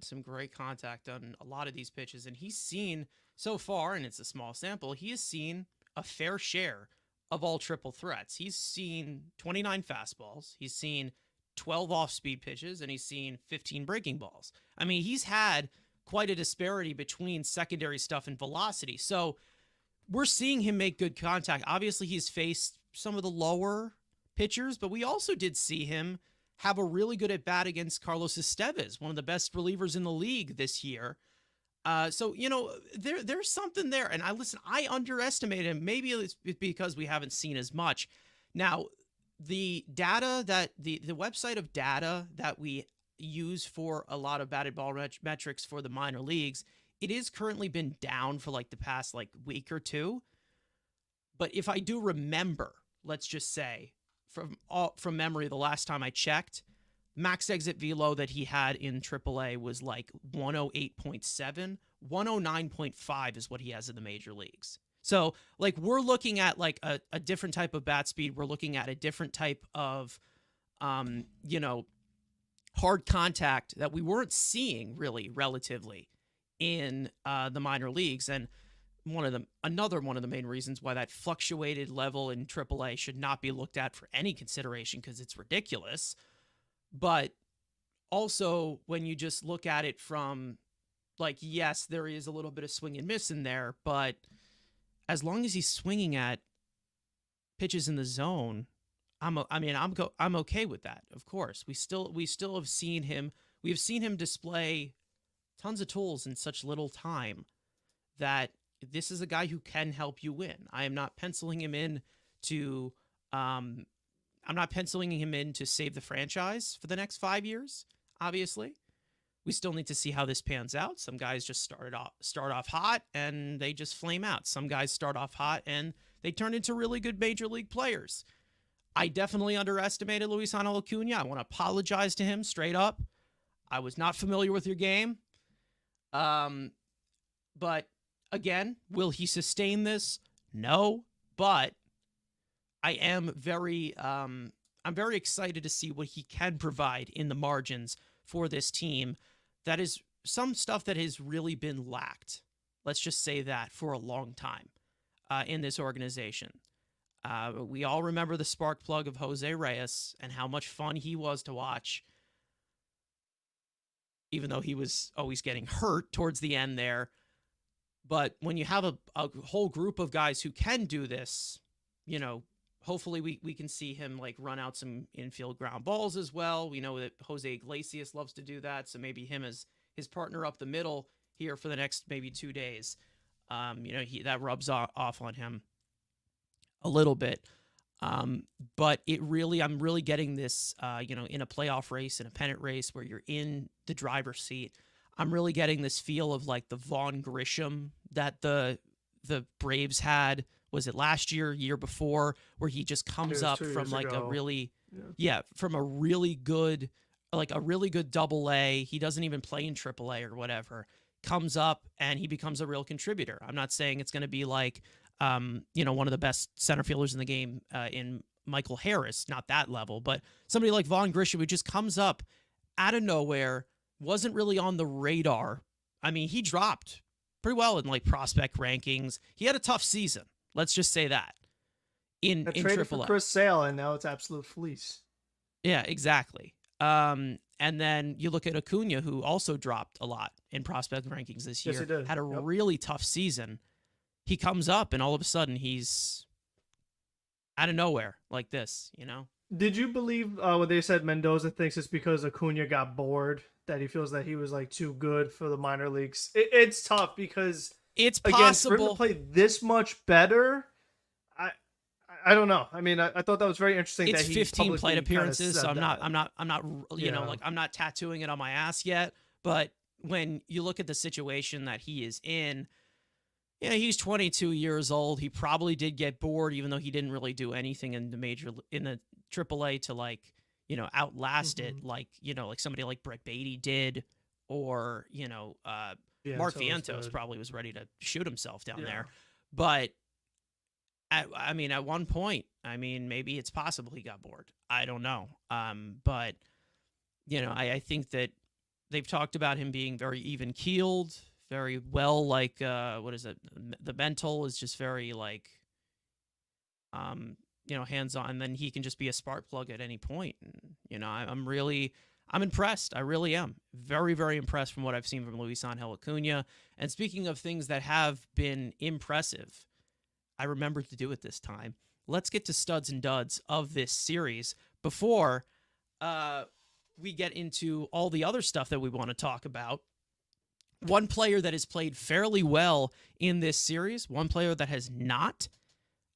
some great contact on a lot of these pitches, and he's seen so far, and it's a small sample, he has seen a fair share of all triple threats. He's seen 29 fastballs, he's seen 12 off-speed pitches, and he's seen 15 breaking balls. I mean, he's had quite a disparity between secondary stuff and velocity. So we're seeing him make good contact. Obviously, he's faced some of the lower pitchers, but we also did see him have a really good at bat against Carlos Estevez, one of the best relievers in the league this year. So, there's something there. And I underestimate him. Maybe it's because we haven't seen as much. Now, the data that the website of data that we use for a lot of batted ball metrics for the minor leagues, it is currently been down for like the past week or two. But if I do remember, let's just say from memory, the last time I checked, max exit velo that he had in AAA was like 108.7, 109.5 is what he has in the major leagues. So we're looking at a different type of bat speed. We're looking at a different type of, hard contact that we weren't seeing really relatively in the minor leagues. And another one of the main reasons why that fluctuated level in AAA should not be looked at for any consideration, because it's ridiculous. But also when you just look at it from yes, there is a little bit of swing and miss in there, but as long as he's swinging at pitches in the zone, I'm okay with that. Of course, we still have seen him. We have seen him display tons of tools in such little time that this is a guy who can help you win. I am not penciling him in to save the franchise for the next 5 years. Obviously, we still need to see how this pans out. Some guys just start off hot and they just flame out. Some guys start off hot and they turn into really good major league players. I definitely underestimated Luis Angel Acuna. I want to apologize to him straight up. I was not familiar with your game. But again, will he sustain this? No, but I am I'm very excited to see what he can provide in the margins for this team. That is some stuff that has really been lacked. Let's just say that for a long time in this organization. We all remember the spark plug of Jose Reyes and how much fun he was to watch, even though he was always getting hurt towards the end there. But when you have a whole group of guys who can do this, hopefully we can see him run out some infield ground balls as well. We know that Jose Iglesias loves to do that, so maybe him as his partner up the middle here for the next maybe 2 days. That rubs off on him a little bit. But I'm really getting this, in a playoff race, in a pennant race where you're in the driver's seat, I'm really getting this feel of the Vaughn Grisham that the Braves had. Was it last year before, where he just comes up from a really, from a really good, double A. He doesn't even play in triple A or whatever. Comes up and he becomes a real contributor. I'm not saying it's going to be one of the best center fielders in the game in Michael Harris, not that level, but somebody like Vaughn Grisham who just comes up out of nowhere, wasn't really on the radar. I mean, he dropped pretty well in prospect rankings. He had a tough season. Let's just say that. In traded for AAA. Chris Sale, and now it's absolute fleece. Yeah, exactly. And then you look at Acuna, who also dropped a lot in prospect rankings this year. Yes, he did. Had a really tough season. He comes up, and all of a sudden, he's out of nowhere like this, you know? Did you believe when they said Mendoza thinks it's because Acuna got bored, that he feels that he was like too good for the minor leagues? It's tough because It's again, for him to possible. play this much better, I I don't know. I mean, I thought that was very interesting It's that he 15 plate publicly kind of appearances, so said that. I'm not, you know, Yeah. like I'm not tattooing it on my ass yet. But when you look at the situation that he is in, yeah, he's 22 years old. He probably did get bored, even though he didn't really do anything in the AAA to like, you know, outlast it, Hmm. like, you know, like somebody like Brett Beatty did, or you know, Mark Vientos was Vientos good. probably was ready to shoot himself down Yeah. there. But I mean, at one point, I mean, maybe it's possible he got bored. I don't know. But you know, I think that they've talked about him being very even keeled, very well. Like, what is it? The mental is just very like, you know, hands on. And then he can just be a spark plug at any point. And, you know, I'm impressed. I really am very, very impressed from what I've seen from Luis Angel Acuna. And speaking of things that have been impressive, I remembered to do it this time. Let's get to studs and duds of this series before uh, we get into all the other stuff that we want to talk about. One player that has played fairly well in this series, one player that has not,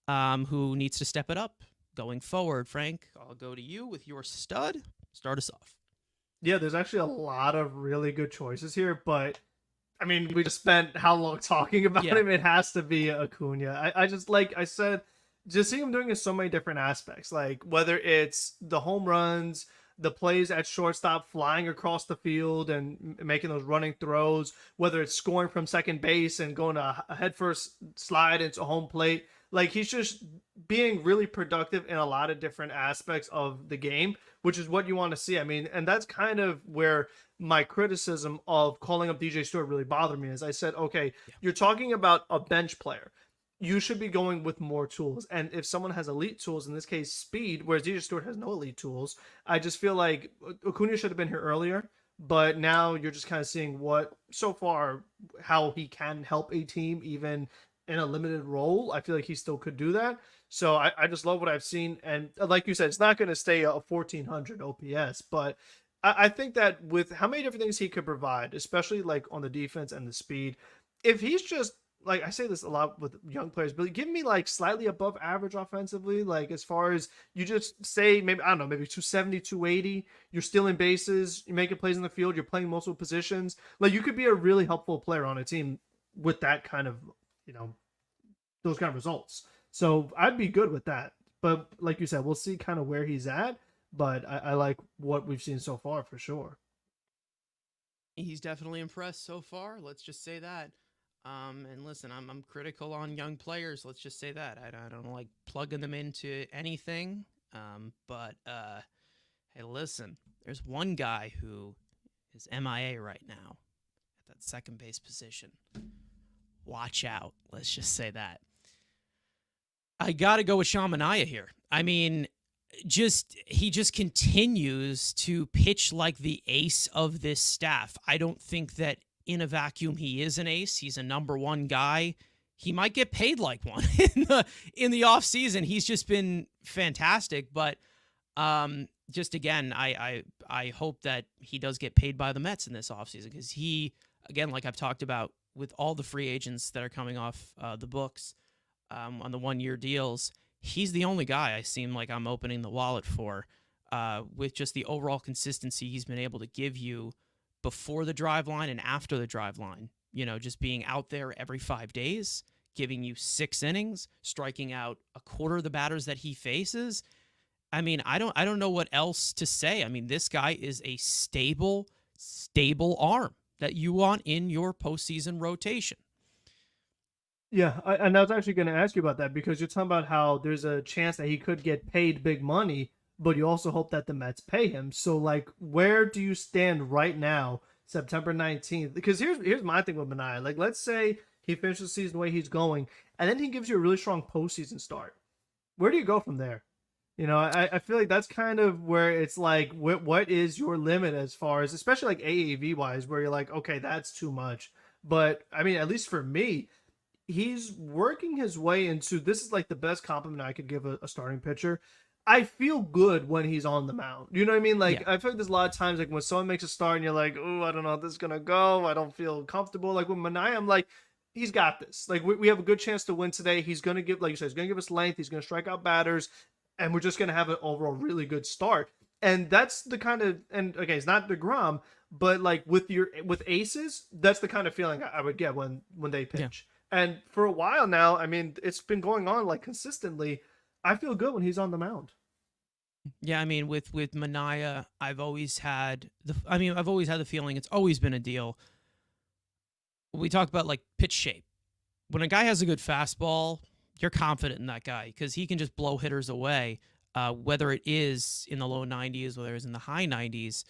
who needs to step it up going forward. Frank, I'll go to you with your stud. Start us off. Yeah, there's actually a lot of really good choices here, but I mean, we just spent how long talking about Yeah. him? It has to be Acuna. I just, like I said, just seeing him doing it in so many different aspects. Like whether it's the home runs, the plays at shortstop, flying across the field and making those running throws, whether it's scoring from second base and going a headfirst slide into home plate. Like he's just being really productive in a lot of different aspects of the game, which is what you want to see. I mean, and that's kind of where my criticism of calling up DJ Stewart really bothered me. Is I said, okay, Yeah. you're talking about a bench player. You should be going with more tools. And if someone has elite tools, in this case, speed, whereas DJ Stewart has no elite tools, I just feel like Acuna should have been here earlier. But now you're just kind of seeing what, so far, how he can help a team, even in a limited role. I feel like he still could do that. So I just love what I've seen. And like you said, it's not going to stay a 1400 OPS, but I think that with how many different things he could provide, especially like on the defense and the speed, if he's just, like I say this a lot with young players, but give me like slightly above average offensively, like as far as you just say, maybe, I don't know, maybe 270, 280, you're stealing bases, you're making plays in the field, you're playing multiple positions. Like you could be a really helpful player on a team with that kind of, you know, those kind of results. So I'd be good with that. But like you said, we'll see kind of where he's at. But I like what we've seen so far for sure. He's definitely impressed so far. Let's just say that. And listen, I'm critical on young players. Let's just say that. I don't like plugging them into anything. But hey, listen, there's one guy who is MIA right now at that second base position. Watch out. Let's just say that. I got to go with Sean Manaea here. I mean, he just continues to pitch like the ace of this staff. I don't think that in a vacuum he is an ace. He's a number one guy. He might get paid like one in the off season. He's just been fantastic, but just again, I hope that he does get paid by the Mets in this offseason, because he, again, like I've talked about with all the free agents that are coming off the books on the 1-year deals, he's the only guy I seem like I'm opening the wallet for, with just the overall consistency he's been able to give you before the drive line and after the drive line. You know, just being out there every 5 days, giving you 6 innings, striking out a quarter of the batters that he faces. I mean, I don't know what else to say. I mean, this guy is a stable stable arm that you want in your postseason rotation. Yeah, and I was actually going to ask you about that, because you're talking about how there's a chance that he could get paid big money, but you also hope that the Mets pay him. So, like, where do you stand right now, September 19th? Because here's my thing with Manaea. Like, let's say he finishes the season the way he's going, and then he gives you a really strong postseason start. Where do you go from there? You know, I feel like that's kind of where it's like, what is your limit as far as, especially like AAV wise, where you're like, okay, that's too much. But I mean, at least for me, he's working his way into this is like the best compliment I could give a starting pitcher. I feel good when he's on the mound. You know what I mean? Yeah. Like I feel like there's a lot of times like when someone makes a start and you're like, oh, I don't know how this is gonna go. I don't feel comfortable. Like with Manai, I'm like, he's got this. Like we have a good chance to win today. He's gonna give, like you said, he's gonna give us length. He's gonna strike out batters, and we're just gonna have an overall really good start. And that's the kind of and okay, it's not DeGrom, but like with aces, that's the kind of feeling I would get when they Yeah. pitch. And for a while now, I mean, it's been going on like consistently. I feel good when he's on the mound. Yeah, I mean, with Mania, I've always had the feeling it's always been a deal. We talk about like pitch shape. When a guy has a good fastball, you're confident in that guy because he can just blow hitters away. Whether it is in the low 90s, whether it's in the high 90s,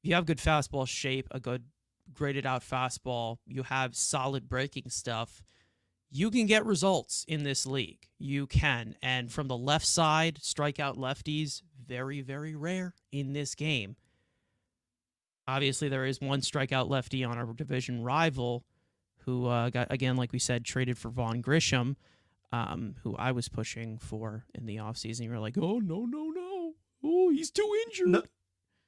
if you have good fastball shape, a good graded out fastball, you have solid breaking stuff, you can get results in this league. You can. And from the left side, strikeout lefties, very, very rare in this game. Obviously, there is one strikeout lefty on our division rival who got, again, like we said, traded for Vaughn Grisham, who I was pushing for in the offseason. You were like, oh, no, no, no. Oh, he's too injured. No,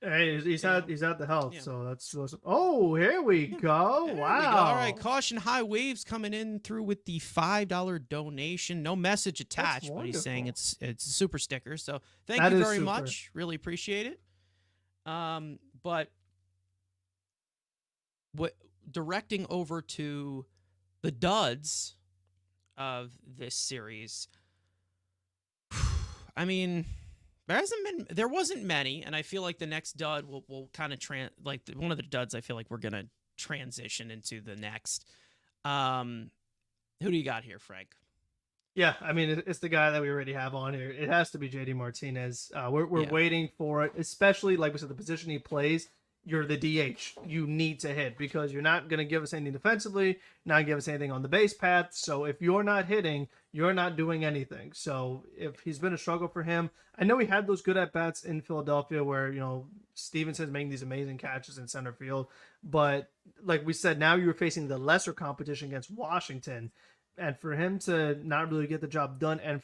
hey, he's had the health, Yeah. so that's awesome. Oh, here we go! There we Wow! go. All right, caution high waves coming in through with the $5 donation. No message attached, but he's saying it's a super sticker. So thank That you is very super. much. Really appreciate it. But what directing over to the duds of this series, I mean, there wasn't many, and I feel like the next dud will kind of one of the duds. I feel like we're gonna transition into the next. Who do you got here, Frank? Yeah, I mean, it's the guy that we already have on here. It has to be JD Martinez. We're Yeah. waiting for it, especially like we said, the position he plays. You're the DH. You need to hit because you're not going to give us anything defensively, not give us anything on the base path. So if you're not hitting, you're not doing anything. So if he's been a struggle for him, I know he had those good at bats in Philadelphia where, Stevenson's making these amazing catches in center field. But like we said, now you're facing the lesser competition against Washington. And for him to not really get the job done, and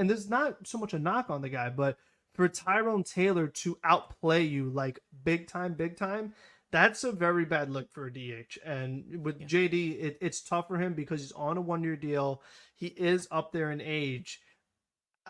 this is not so much a knock on the guy, but for Tyrone Taylor to outplay you like big time, that's a very bad look for a DH. And with JD, it's tough for him because he's on a 1-year deal. He is up there in age.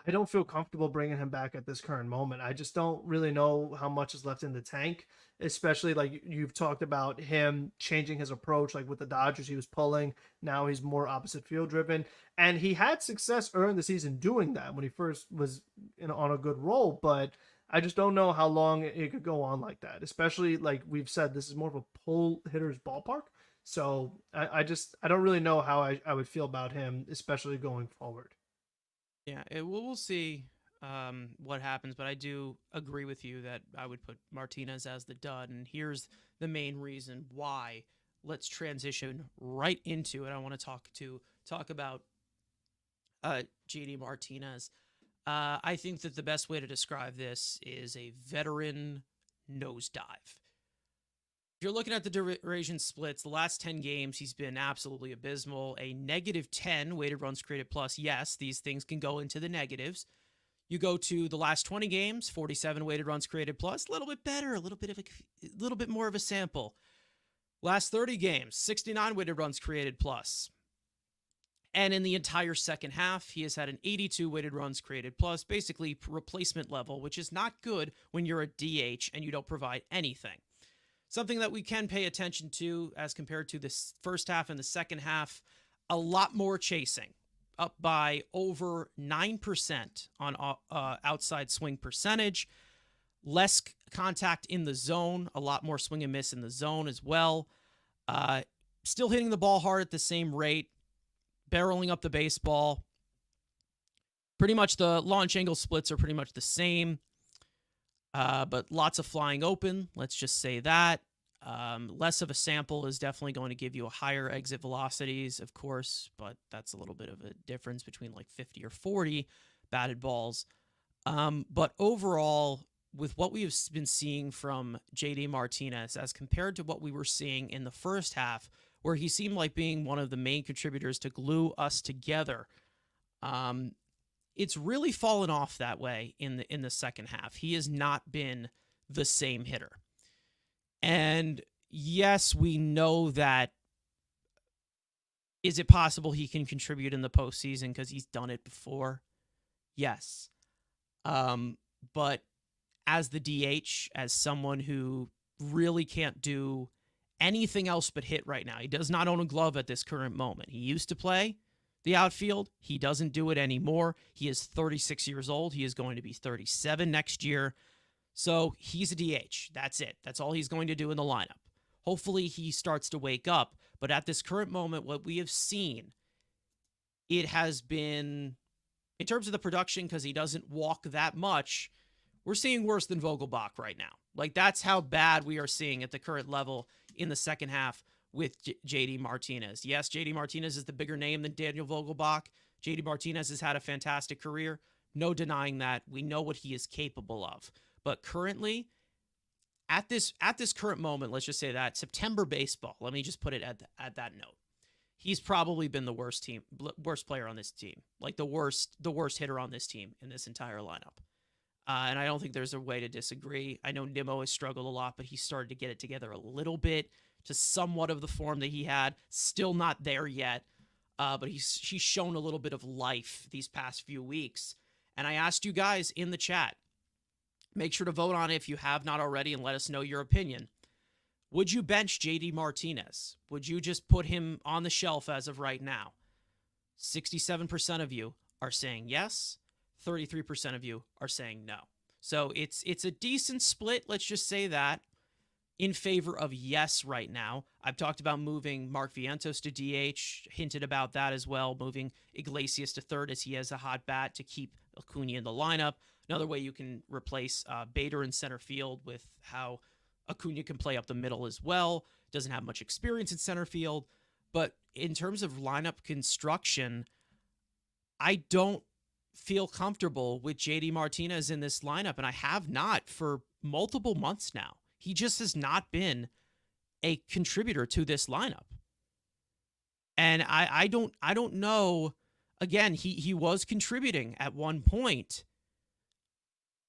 I don't feel comfortable bringing him back at this current moment. I just don't really know how much is left in the tank, especially like you've talked about him changing his approach. Like with the Dodgers, he was pulling. Now he's more opposite field driven. And he had success early in the season doing that when he first was on a good roll. But I just don't know how long it could go on like that, especially like we've said, this is more of a pull hitter's ballpark. So I don't really know how I would feel about him, especially going forward. Yeah, we'll see what happens, but I do agree with you that I would put Martinez as the dud, and here's the main reason why. Let's transition right into it. I want to talk about JD Martinez. I think that the best way to describe this is a veteran nosedive. If you're looking at the duration splits, the last 10 games, he's been absolutely abysmal. A -10 weighted runs created plus. Yes, these things can go into the negatives. You go to the last 20 games, 47 weighted runs created plus, a little bit better, a little bit more of a sample. Last 30 games, 69 weighted runs created plus. And in the entire second half, he has had an 82 weighted runs created plus, basically replacement level, which is not good when you're a DH and you don't provide anything. Something that we can pay attention to as compared to the first half and the second half, a lot more chasing, up by over 9% on outside swing percentage, less contact in the zone, a lot more swing and miss in the zone as well. Still hitting the ball hard at the same rate, barreling up the baseball. Pretty much the launch angle splits are pretty much the same. But lots of flying open, let's just say that. Less of a sample is definitely going to give you a higher exit velocities, of course, but that's a little bit of a difference between like 50 or 40 batted balls. But overall, with what we have been seeing from JD Martinez as compared to what we were seeing in the first half, where he seemed like being one of the main contributors to glue us together. It's really fallen off that way in the second half. He has not been the same hitter. And yes, we know that. Is it possible he can contribute in the postseason because he's done it before? Yes. But as the DH, as someone who really can't do anything else but hit right now, he does not own a glove at this current moment. He used to play the outfield. He doesn't do it anymore. He is 36 years old. He is going to be 37 next year. So he's a DH. That's it. That's all he's going to do in the lineup. Hopefully he starts to wake up. But at this current moment, what we have seen, it has been, in terms of the production, because he doesn't walk that much, we're seeing worse than Vogelbach right now. Like, that's how bad we are seeing at the current level in the second half with JD Martinez. Yes, JD Martinez is the bigger name than Daniel Vogelbach. JD Martinez has had a fantastic career. No denying that. We know what he is capable of. But currently, at this current moment, let's just say that September baseball, let me just put it at that note. He's probably been the worst player on this team, like the worst hitter on this team in this entire lineup. And I don't think there's a way to disagree. I know Nimmo has struggled a lot, but he started to get it together a little bit to somewhat of the form that he had. Still not there yet, but he's shown a little bit of life these past few weeks. And I asked you guys in the chat, make sure to vote on it if you have not already and let us know your opinion. Would you bench JD Martinez? Would you just put him on the shelf as of right now? 67% of you are saying yes. 33% of you are saying no. So it's a decent split, let's just say that, in favor of yes right now. I've talked about moving Mark Vientos to DH, hinted about that as well, moving Iglesias to third as he has a hot bat to keep Acuna in the lineup. Another way you can replace Bader in center field with how Acuna can play up the middle as well. Doesn't have much experience in center field. But in terms of lineup construction, I don't feel comfortable with JD Martinez in this lineup, and I have not for multiple months now. He just has not been a contributor to this lineup. And I don't know. Again, he was contributing at one point,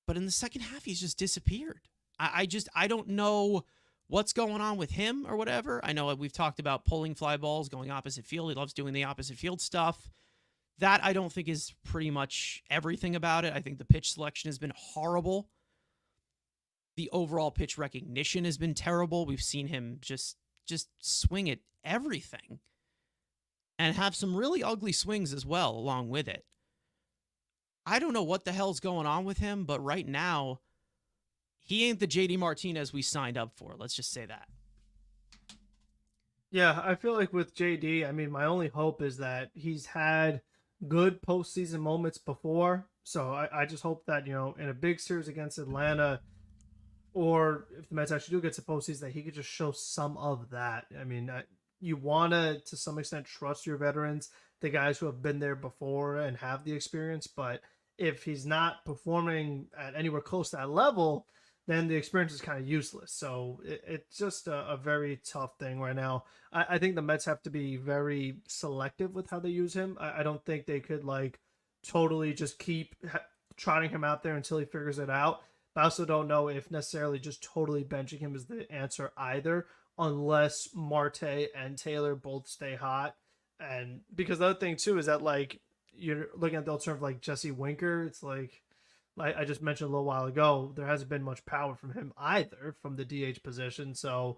but in the second half, he's just disappeared. I don't know what's going on with him or whatever. I know we've talked about pulling fly balls, going opposite field. He loves doing the opposite field stuff. That I don't think is pretty much everything about it. I think the pitch selection has been horrible. The overall pitch recognition has been terrible. We've seen him just swing at everything and have some really ugly swings as well along with it. I don't know what the hell's going on with him, but right now, he ain't the JD Martinez we signed up for. Let's just say that. Yeah, I feel like with JD, I mean, my only hope is that he's had good postseason moments before. So I just hope that, in a big series against Atlanta, or if the Mets actually do get to postseason, that he could just show some of that. I mean, you want to some extent, trust your veterans, the guys who have been there before and have the experience. But if he's not performing at anywhere close to that level, then the experience is kind of useless. So it's just a very tough thing right now. I think the Mets have to be very selective with how they use him. I don't think they could totally just keep trotting him out there until he figures it out. But I also don't know if necessarily just totally benching him is the answer either, unless Marte and Taylor both stay hot. And because the other thing too is that you're looking at the alternative Jesse Winker. It's like I just mentioned a little while ago, there hasn't been much power from him either from the DH position. So,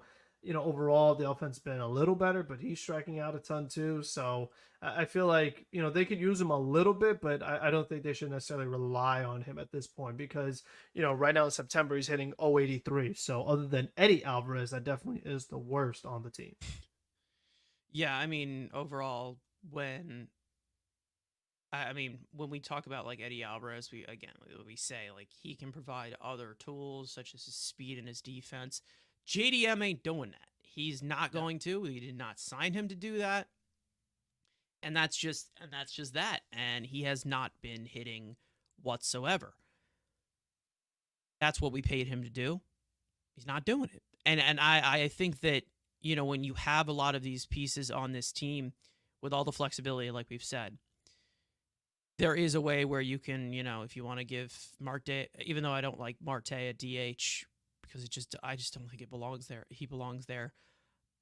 overall the offense has been a little better, but he's striking out a ton too. So I feel like, they could use him a little bit, but I don't think they should necessarily rely on him at this point because, right now in September, he's hitting 083. So other than Eddie Alvarez, that definitely is the worst on the team. Yeah, I mean, overall, when we talk about Eddie Alvarez, we say he can provide other tools such as his speed and his defense. JDM ain't doing that. He's not going to. We did not sign him to do that. And that's just that. And he has not been hitting whatsoever. That's what we paid him to do. He's not doing it. And I think that when you have a lot of these pieces on this team with all the flexibility, like we've said, there is a way where you can, if you want to give Marte, even though I don't like Marte at DH because I just don't think it belongs there. He belongs there.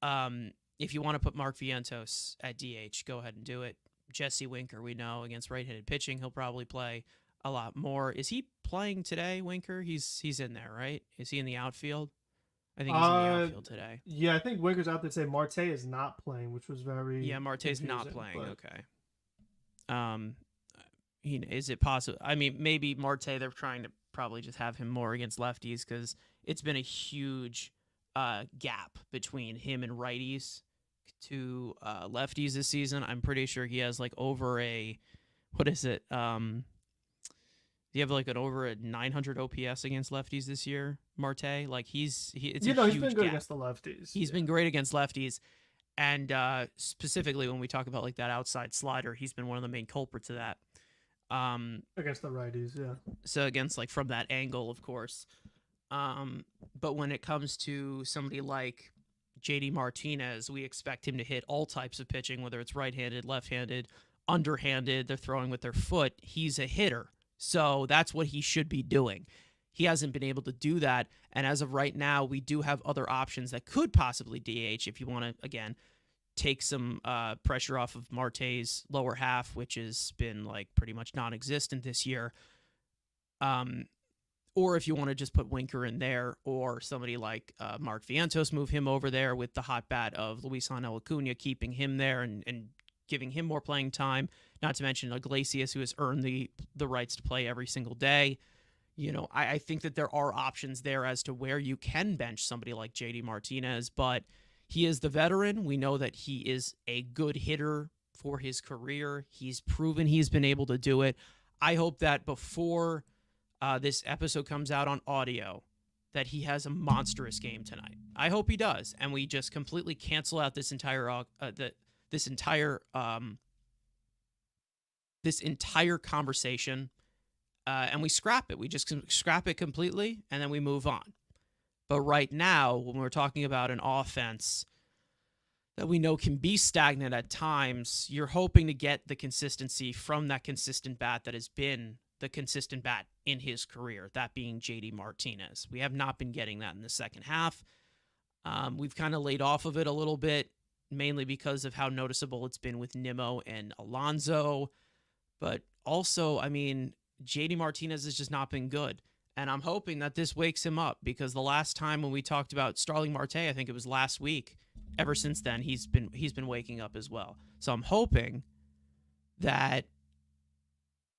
If you want to put Mark Vientos at DH, go ahead and do it. Jesse Winker, we know against right-handed pitching, he'll probably play a lot more. Is he playing today, Winker? He's in there, right? Is he in the outfield? I think he's in the outfield today. Yeah, I think Winker's out there saying Marte is not playing, which was very Marte's not playing. But... Okay. Is it possible? I mean, maybe Marte, they're trying to probably just have him more against lefties because it's been a huge gap between him and righties to lefties this season. I'm pretty sure he has like over a, what is it? Do you have like an over a 900 OPS against lefties this year, Marte? Like it's a huge he's been good gap. against the lefties. He's been great against lefties. And specifically when we talk about like that outside slider, he's been one of the main culprits of that. Against the righties, yeah. So against like from that angle, of course. But when it comes to somebody like JD Martinez, we expect him to hit all types of pitching, whether it's right-handed, left-handed, underhanded, they're throwing with their foot. He's a hitter. So that's what he should be doing. He hasn't been able to do that. And as of right now, we do have other options that could possibly DH if you want to, again, take some pressure off of Marte's lower half, which has been like pretty much non-existent this year. Or if you want to just put Winker in there, or somebody like Mark Vientos, move him over there with the hot bat of Luisangel Acuna, keeping him there and giving him more playing time. Not to mention Iglesias, who has earned the rights to play every single day. I think that there are options there as to where you can bench somebody like JD Martinez, but he is the veteran. We know that he is a good hitter for his career. He's proven he's been able to do it. I hope that before this episode comes out on audio, that he has a monstrous game tonight. I hope he does, and we just completely cancel out this entire conversation, and we scrap it. We just scrap it completely, and then we move on. But right now, when we're talking about an offense that we know can be stagnant at times, you're hoping to get the consistency from that consistent bat that has been the consistent bat in his career, that being JD Martinez. We have not been getting that in the second half. We've kind of laid off of it a little bit, mainly because of how noticeable it's been with Nimmo and Alonso. But also, I mean, JD Martinez has just not been good. And I'm hoping that this wakes him up, because the last time when we talked about Starling Marte, I think it was last week. Ever since then, he's been waking up as well. So I'm hoping that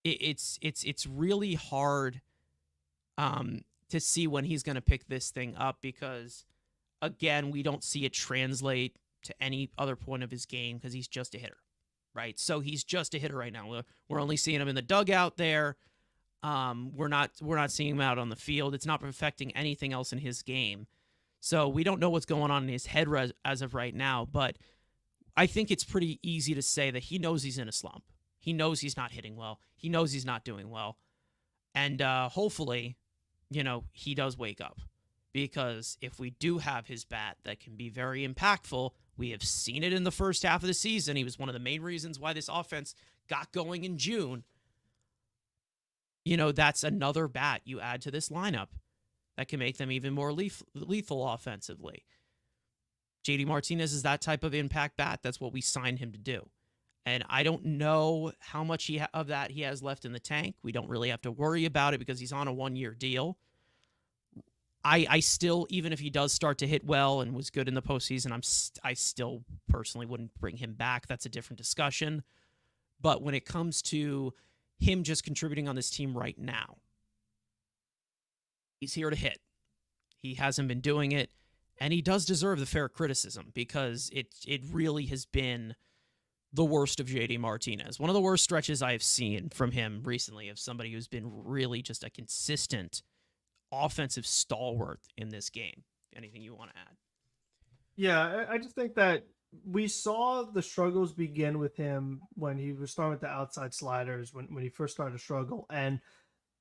it's really hard to see when he's going to pick this thing up, because again, we don't see it translate to any other point of his game because he's just a hitter, right? So he's just a hitter right now. We're only seeing him in the dugout there. We're not seeing him out on the field. It's not affecting anything else in his game. So we don't know what's going on in his head as of right now, but I think it's pretty easy to say that he knows he's in a slump. He knows he's not hitting well. He knows he's not doing well. And hopefully, he does wake up. Because if we do have his bat that can be very impactful, we have seen it in the first half of the season. He was one of the main reasons why this offense got going in June. That's another bat you add to this lineup that can make them even more lethal offensively. JD Martinez is that type of impact bat. That's what we signed him to do. And I don't know how much of that he has left in the tank. We don't really have to worry about it because he's on a 1-year deal. I still, even if he does start to hit well and was good in the postseason, I still personally wouldn't bring him back. That's a different discussion. But when it comes to him just contributing on this team right now, he's here to hit. He hasn't been doing it, and he does deserve the fair criticism because it really has been the worst of JD Martinez. One of the worst stretches I have seen from him recently, of somebody who's been really just a consistent offensive stalwart in this game. Anything you want to add? Yeah, I just think that we saw the struggles begin with him when he was starting with the outside sliders, when he first started to struggle. And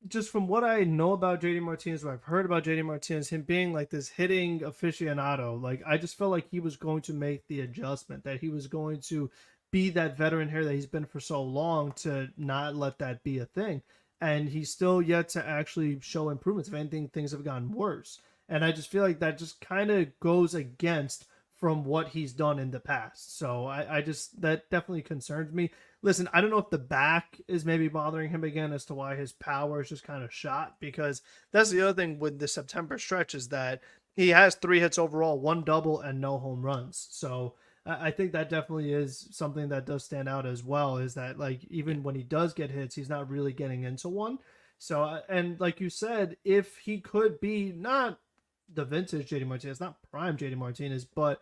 just from what I know about JD Martinez, what I've heard about JD Martinez, him being like this hitting aficionado, like I just felt like he was going to make the adjustment, that he was going to be that veteran here that he's been for so long, to not let that be a thing. And he's still yet to actually show improvements. If anything, things have gotten worse. And I just feel like that just kind of goes against from what he's done in the past. So I just, that definitely concerns me. Listen, I don't know if the back is maybe bothering him again as to why his power is just kind of shot, because that's the other thing with the September stretch is that he has 3 hits overall, 1 double, and no home runs. So I think that definitely is something that does stand out as well, is that like even when he does get hits, he's not really getting into one. So, and like you said, if he could be not the vintage JD Martinez, not prime JD Martinez, but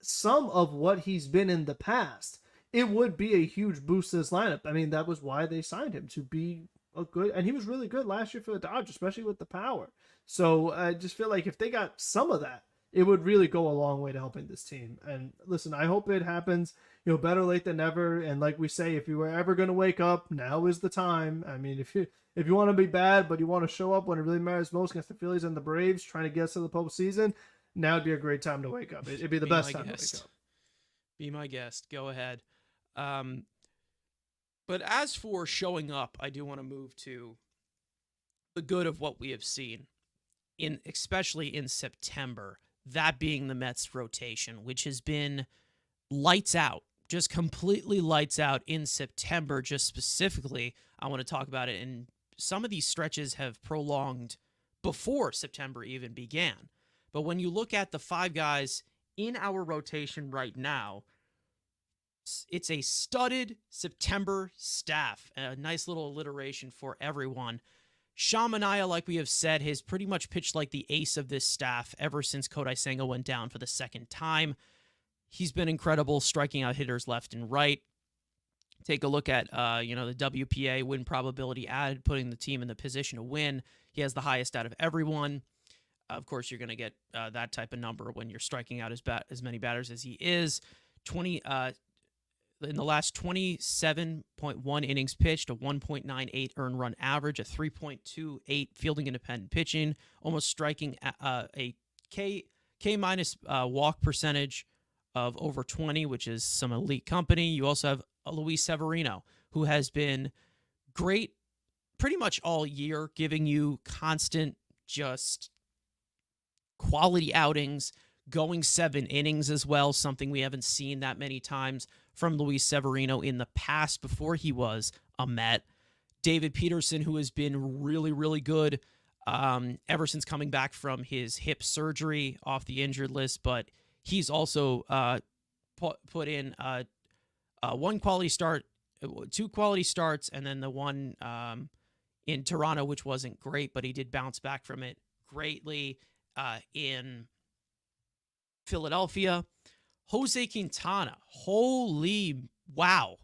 some of what he's been in the past, it would be a huge boost to this lineup. I mean, that was why they signed him, to be a good, and he was really good last year for the Dodgers, especially with the power. So I just feel like if they got some of that, it would really go a long way to helping this team. And listen, I hope it happens. Better late than never. And like we say, if you were ever going to wake up, now is the time. I mean, if you want to be bad, but you want to show up when it really matters most against the Phillies and the Braves, trying to get us to the postseason, now would be a great time to wake up. It'd be the best time to wake up. Be my guest. Go ahead. Um, but as for showing up, I do want to move to the good of what we have seen, especially in September. That being the Mets rotation, which has been lights out, just completely lights out in September. Just specifically, I want to talk about it. And some of these stretches have prolonged before September even began. But when you look at the 5 guys in our rotation right now, it's a studded September staff. A nice little alliteration for everyone. Sean Manaea, like we have said, has pretty much pitched like the ace of this staff ever since Kodai Senga went down for the second time. He's been incredible, striking out hitters left and right. Take a look at the WPA win probability added, putting the team in the position to win. He has the highest out of everyone. Of course, you're going to get that type of number when you're striking out as many batters as he is. In the last 27.1 innings pitched, a 1.98 earned run average, a 3.28 fielding independent pitching, almost striking a K minus walk percentage of over 20, which is some elite company. You also have Luis Severino, who has been great pretty much all year, giving you constant, just quality outings, going 7 innings as well, something we haven't seen that many times from Luis Severino in the past before he was a Met. David Peterson, who has been really, really good ever since coming back from his hip surgery off the injured list, but he's also put in 1 quality start, 2 quality starts, and then the one in Toronto, which wasn't great, but he did bounce back from it greatly in Philadelphia. Jose Quintana, holy wow.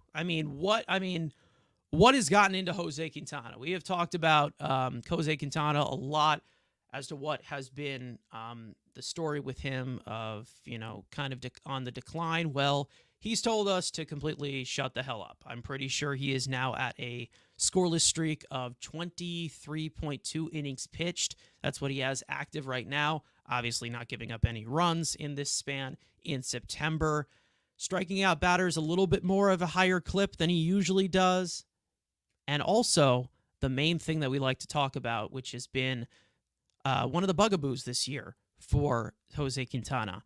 What has gotten into Jose Quintana? We have talked about Jose Quintana a lot as to what has been the story with him of, kind of on the decline. Well, he's told us to completely shut the hell up. I'm pretty sure he is now at a scoreless streak of 23.2 innings pitched. That's what he has active right now. Obviously not giving up any runs in this span in September. Striking out batters a little bit more of a higher clip than he usually does. And also, the main thing that we like to talk about, which has been one of the bugaboos this year for Jose Quintana.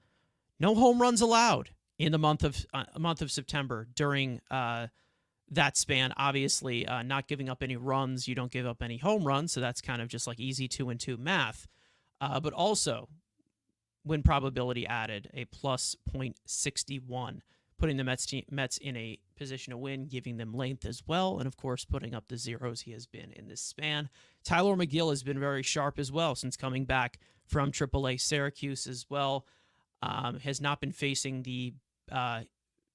No home runs allowed in the month of September during that span. Obviously, not giving up any runs. You don't give up any home runs, so that's kind of just like easy 2 and 2 math. But also, win probability added, a plus 0.61, putting the Mets in a position to win, giving them length as well, and of course, putting up the zeros he has been in this span. Tyler McGill has been very sharp as well since coming back from AAA Syracuse as well. Has not been facing the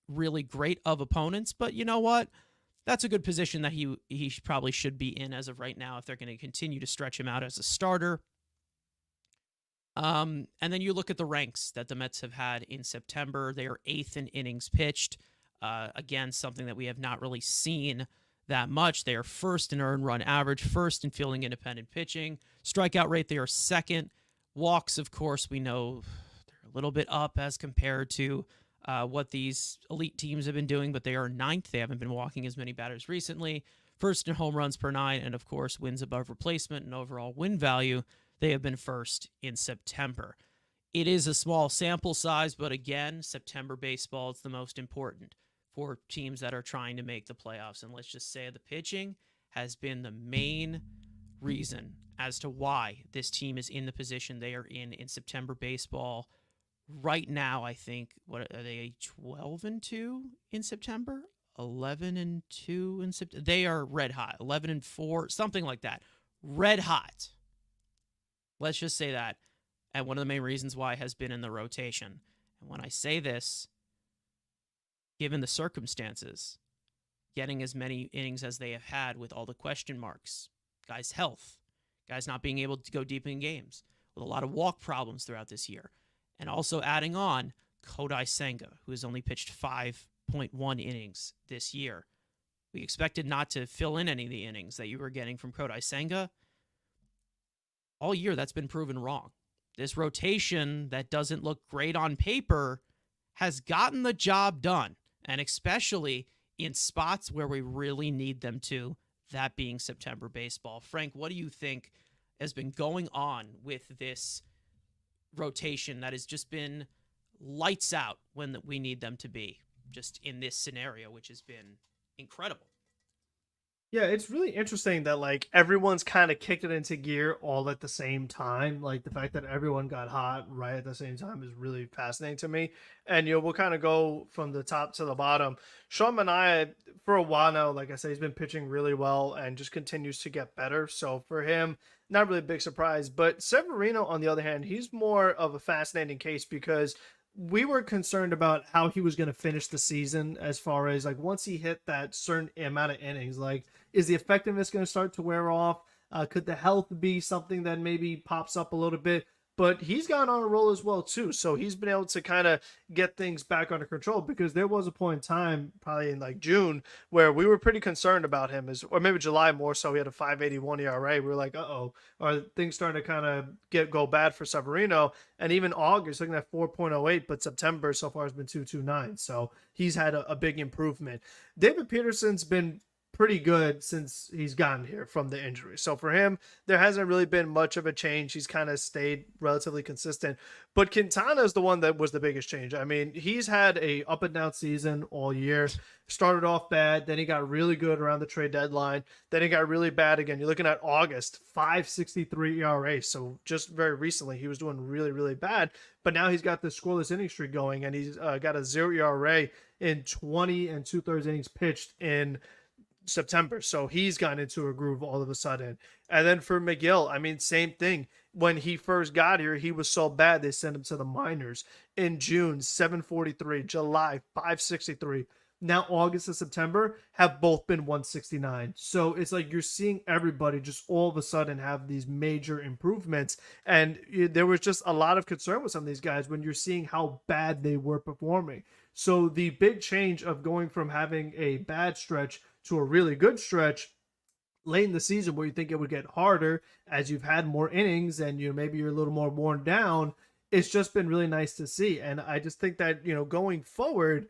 really great of opponents, but you know what? That's a good position that he probably should be in as of right now if they're going to continue to stretch him out as a starter. And then you look at the ranks that the Mets have had in September. They are 8th in innings pitched. Again, something that we have not really seen that much. They are first in earned run average, first in fielding independent pitching. Strikeout rate, they are second. Walks, of course, we know they're a little bit up as compared to what these elite teams have been doing, but they are ninth. They haven't been walking as many batters recently. First in home runs per nine, and of course, wins above replacement and overall win value. They have been first in September. It is a small sample size, but again, September baseball is the most important for teams that are trying to make the playoffs. And let's just say the pitching has been the main reason as to why this team is in the position they are in September baseball. Right now, I think, what are they, 12-2 in September? 11-2 in September. They are red hot. 11-4, something like that. Red hot. Let's just say that. And one of the main reasons why has been in the rotation. And when I say this, given the circumstances, getting as many innings as they have had with all the question marks, guys' health, guys not being able to go deep in games, with a lot of walk problems throughout this year, and also adding on Kodai Senga, who has only pitched 5.1 innings this year. We expected not to fill in any of the innings that you were getting from Kodai Senga. All year, that's been proven wrong. This rotation that doesn't look great on paper has gotten the job done, and especially in spots where we really need them to, that being September baseball. Frank, what do you think has been going on with this rotation that has just been lights out when we need them to be, just in this scenario, which has been incredible? Yeah, it's really interesting that like everyone's kind of kicked it into gear all at the same time. Like the fact that everyone got hot right at the same time is really fascinating to me. And we'll kind of go from the top to the bottom. Sean Manaea, for a while now, like I said, he's been pitching really well and just continues to get better. So for him, not really a big surprise. But Severino, on the other hand, he's more of a fascinating case because we were concerned about how he was going to finish the season as far as like once he hit that certain amount of innings, like is the effectiveness going to start to wear off? Could the health be something that maybe pops up a little bit? But he's gone on a roll as well too, so he's been able to kind of get things back under control because there was a point in time, probably in like June, where we were pretty concerned about him, or maybe July more so. He had a 5.81 ERA. We were like, uh-oh, are things starting to kind of go bad for Severino? And even August, looking at 4.08, but September so far has been 2.29. So he's had a big improvement. David Peterson's been pretty good since he's gotten here from the injury. So for him, there hasn't really been much of a change. He's kind of stayed relatively consistent. But Quintana is the one that was the biggest change. I mean, he's had a up and down season all year. Started off bad, then he got really good around the trade deadline. Then he got really bad again. You're looking at August, 5.63 ERA. So just very recently, he was doing really, really bad. But now he's got this scoreless inning streak going, and he's got a 0 ERA in 20 2/3 innings pitched in September. So he's gone into a groove all of a sudden. And then for McGill, I mean, same thing. When he first got here, he was so bad they sent him to the minors. In June, 743, July, 563. Now August and September have both been 169. So it's like you're seeing everybody just all of a sudden have these major improvements. And there was just a lot of concern with some of these guys when you're seeing how bad they were performing. So the big change of going from having a bad stretch to a really good stretch late in the season where you think it would get harder as you've had more innings and maybe you're a little more worn down, it's just been really nice to see. And I just think that going forward,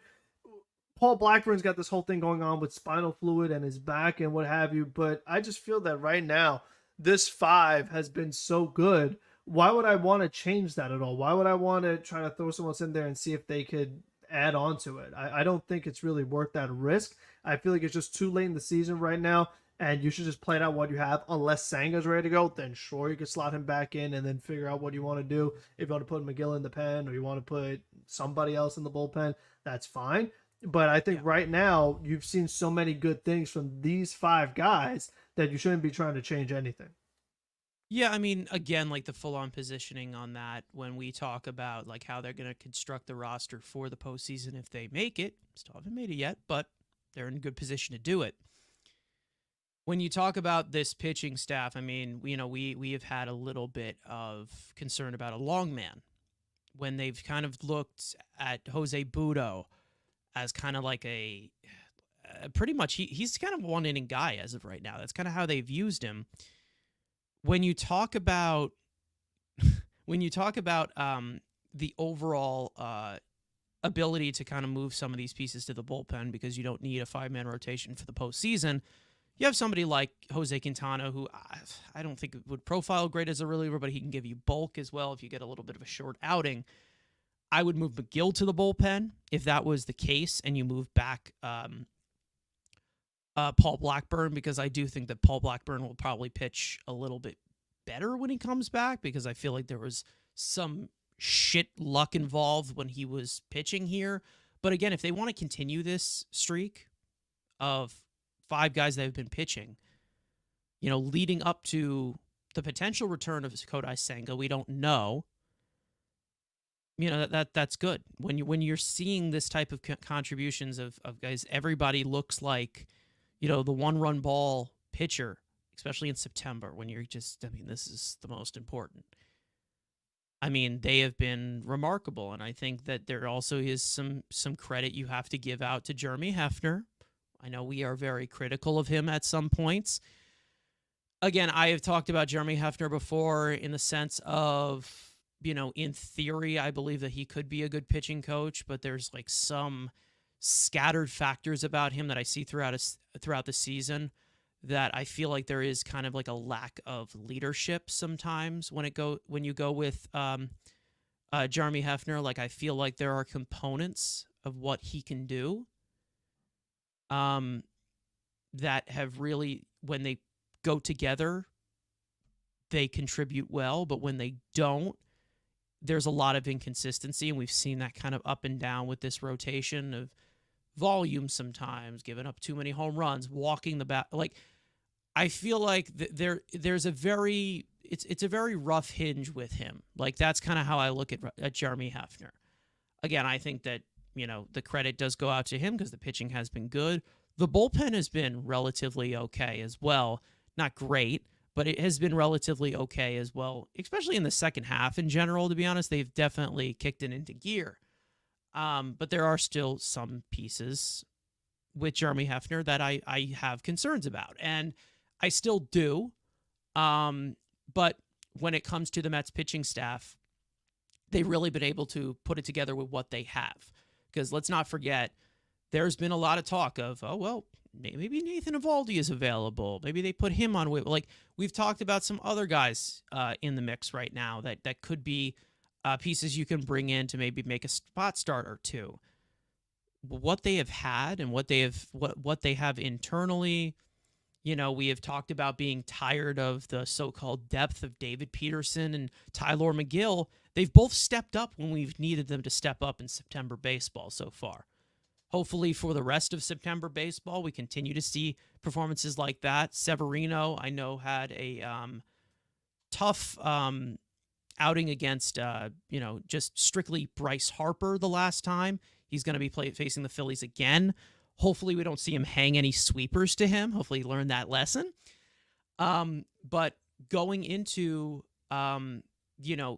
Paul Blackburn's got this whole thing going on with spinal fluid and his back and what have you, but I just feel that right now this 5 has been so good. Why would I want to change that at all? Why would I want to try to throw someone else in there and see if they could add on to it? I don't think it's really worth that risk. I feel like it's just too late in the season right now, and you should just play it out what you have. Unless Sanga's ready to go, then sure, you can slot him back in and then figure out what you want to do. If you want to put McGill in the pen or you want to put somebody else in the bullpen, that's fine. But I think right now you've seen so many good things from these 5 guys that you shouldn't be trying to change anything. Yeah, I mean, again, like the full-on positioning on that when we talk about like how they're going to construct the roster for the postseason if they make it. Still haven't made it yet, but they're in a good position to do it. When you talk about this pitching staff, I mean, we have had a little bit of concern about a long man when they've kind of looked at Jose Budo as kind of like pretty much he's kind of a one inning guy as of right now. That's kind of how they've used him. When you talk about the overall ability to kind of move some of these pieces to the bullpen because you don't need a 5-man rotation for the postseason, you have somebody like Jose Quintana, who I don't think would profile great as a reliever, but he can give you bulk as well if you get a little bit of a short outing. I would move McGill to the bullpen if that was the case, and you move back Paul Blackburn, because I do think that Paul Blackburn will probably pitch a little bit better when he comes back, because I feel like there was some shit luck involved when he was pitching here. But again, if they want to continue this streak of 5 guys that have been pitching, leading up to the potential return of Kodai Senga, we don't know. That's good. When you're seeing this type of contributions of guys, everybody looks like, the 1-run ball pitcher, especially in September when you're just, this is the most important. They have been remarkable, and I think that there also is some credit you have to give out to Jeremy Hefner. I know we are very critical of him at some points. Again, I have talked about Jeremy Hefner before in the sense of, in theory, I believe that he could be a good pitching coach, but there's like some scattered factors about him that I see throughout the season that I feel like there is kind of like a lack of leadership sometimes when you go with Jeremy Hefner. Like, I feel like there are components of what he can do that have really, when they go together, they contribute well, but when they don't, there's a lot of inconsistency, and we've seen that kind of up and down with this rotation of volume sometimes, giving up too many home runs, walking the bat. Like, I feel like there's a very rough hinge with him. Like, that's kind of how I look at Jeremy Hefner. Again, I think that, the credit does go out to him because the pitching has been good. The bullpen has been relatively okay as well. Not great, but it has been relatively okay as well, especially in the second half in general. To be honest, they've definitely kicked it into gear. But there are still some pieces with Jeremy Hefner that I have concerns about, and I still do. But when it comes to the Mets pitching staff, they've really been able to put it together with what they have. Because let's not forget, there's been a lot of talk of, oh, well, maybe Nathan Eovaldi is available. Maybe they put him on. Like, we've talked about some other guys in the mix right now that could be pieces you can bring in to maybe make a spot start or two. What they have had and what they have internally, we have talked about being tired of the so-called depth of David Peterson and Tyler McGill. They've both stepped up when we've needed them to step up in September baseball so far. Hopefully for the rest of September baseball, we continue to see performances like that. Severino, I know, had a tough outing against, just strictly Bryce Harper the last time. He's going to be facing the Phillies again. Hopefully we don't see him hang any sweepers to him. Hopefully he learned that lesson. But going into,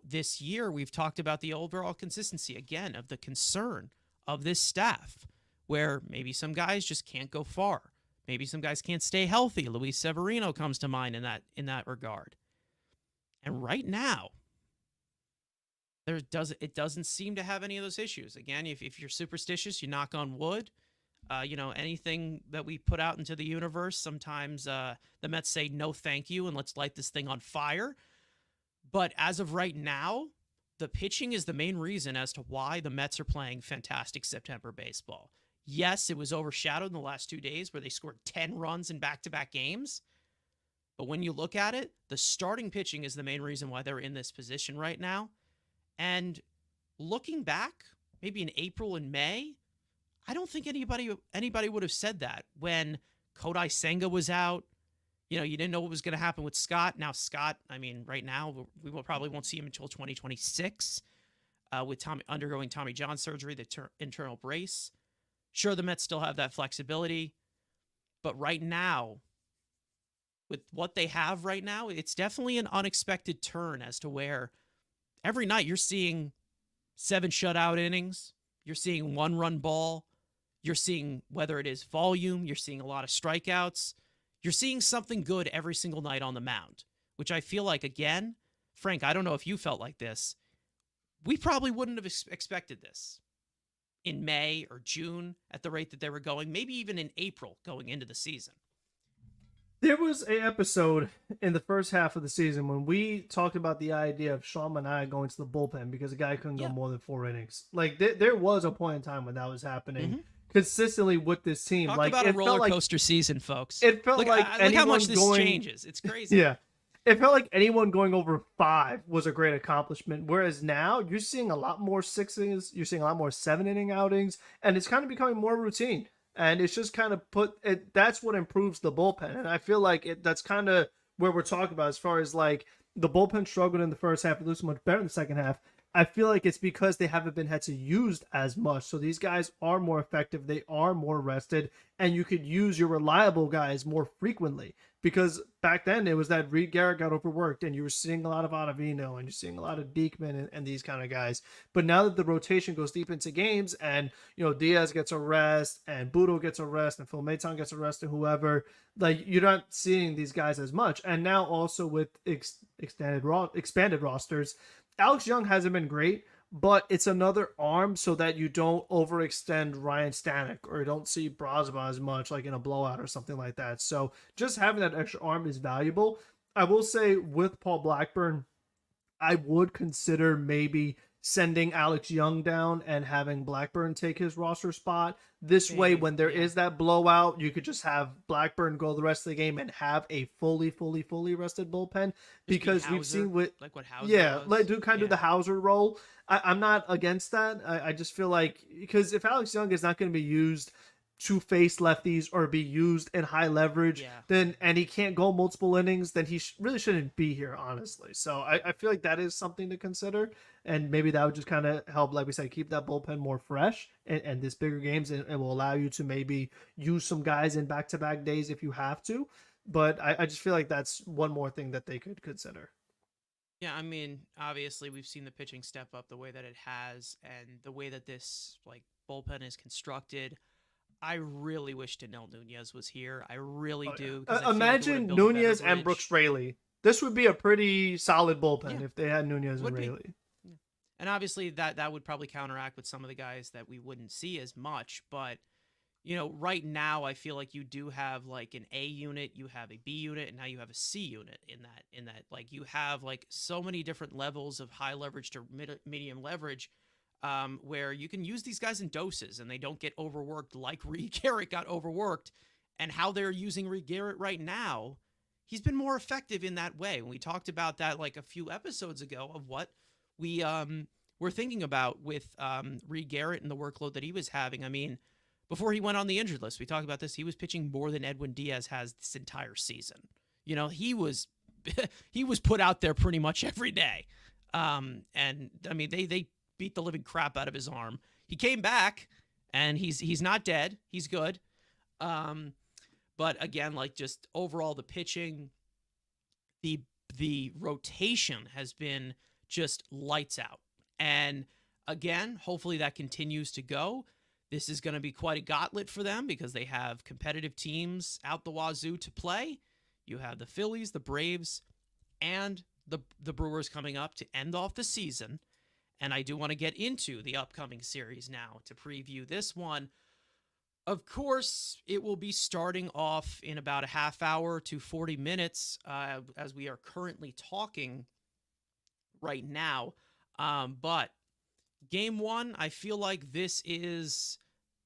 this year, we've talked about the overall consistency, again, of the concern of this staff, where maybe some guys just can't go far. Maybe some guys can't stay healthy. Luis Severino comes to mind in that regard. And right now, it doesn't seem to have any of those issues. Again, if you're superstitious, you knock on wood. Anything that we put out into the universe, sometimes the Mets say no thank you and let's light this thing on fire. But as of right now, the pitching is the main reason as to why the Mets are playing fantastic September baseball. Yes, it was overshadowed in the last 2 days where they scored 10 runs in back-to-back games. But when you look at it, the starting pitching is the main reason why they're in this position right now. And looking back, maybe in April and May, I don't think anybody would have said that when Kodai Senga was out. You didn't know what was going to happen with Scott. Now Scott, right now we probably won't see him until 2026 with undergoing Tommy John surgery, the internal brace. Sure, the Mets still have that flexibility, but right now, with what they have right now, it's definitely an unexpected turn as to where every night you're seeing 7 shutout innings, you're seeing 1-run ball, You're seeing, whether it is volume, you're seeing a lot of strikeouts. You're seeing something good every single night on the mound, which I feel like, again, Frank, I don't know if you felt like this. We probably wouldn't have expected this in May or June at the rate that they were going, maybe even in April going into the season. There was a episode in the first half of the season when we talked about the idea of Sean Manaea going to the bullpen because the guy couldn't go Yeah. more than 4 innings. Like there was a point in time when that was happening Mm-hmm. consistently with this team. Talk Like about a it felt roller like coaster season, folks. it felt Look, like look how much anyone this going changes. It's crazy. yeah. It felt like anyone going over 5 was a great accomplishment. Whereas now you're seeing a lot more 6 innings, you're seeing a lot more 7 inning outings, and it's kind of becoming more routine. And it's just kind of put it. That's what improves the bullpen, and I feel like that's kind of where we're talking about as far as like the bullpen struggled in the first half, it looks much better in the second half. I feel like it's because they haven't been had to use as much. So these guys are more effective. They are more rested, and you could use your reliable guys more frequently. Because back then it was that Reed Garrett got overworked, and you were seeing a lot of Ottavino, and you're seeing a lot of Diekman and these kind of guys. But now that the rotation goes deep into games, and Diaz gets a rest, and Budo gets a rest, and Phil Maton gets a rest, and whoever, like you're not seeing these guys as much. And now also with expanded rosters, Alex Young hasn't been great, but it's another arm so that you don't overextend Ryan Stanek or you don't see Brasba as much like in a blowout or something like that. So just having that extra arm is valuable. I will say with Paul Blackburn, I would consider maybe sending Alex Young down and having Blackburn take his roster spot. This way, when there is that blowout, you could just have Blackburn go the rest of the game and have a fully rested bullpen. Because we've seen with like what Hauser was. do kind of the Hauser role. I'm not against that. I just feel like because if Alex Young is not going to be used to face lefties or be used in high leverage, then and he can't go multiple innings, then he really shouldn't be here, honestly. So I feel like that is something to consider, and maybe that would just kind of help, like we said, keep that bullpen more fresh and this bigger games, and will allow you to maybe use some guys in back-to-back days if you have to. But I just feel like that's one more thing that they could consider. Yeah, I mean, obviously we've seen the pitching step up the way that it has, and the way that this like bullpen is constructed. I really wish Danil Nunez was here. I really do. Imagine Nunez and Brooks Raley. This would be a pretty solid bullpen if they had Nunez and Raley. Yeah. And obviously that would probably counteract with some of the guys that we wouldn't see as much. But, right now I feel like you do have like an A unit, you have a B unit, and now you have a C unit in that like you have like so many different levels of high leverage to medium leverage. Where you can use these guys in doses and they don't get overworked like Reed Garrett got overworked, and how they're using Reed Garrett right now, he's been more effective in that way. And we talked about that like a few episodes ago of what we were thinking about with Reed Garrett and the workload that he was having. I mean, before he went on the injured list, we talked about this. He was pitching more than Edwin Diaz has this entire season. He was he was put out there pretty much every day. And I mean, they beat the living crap out of his arm. He came back, and he's not dead. He's good. But again, like just overall the pitching, the rotation has been just lights out. And again, hopefully that continues to go. This is going to be quite a gauntlet for them because they have competitive teams out the wazoo to play. You have the Phillies, the Braves, and the Brewers coming up to end off the season. And I do want to get into the upcoming series now to preview this one. Of course, it will be starting off in about a half hour to 40 minutes as we are currently talking right now. But game one, I feel like this is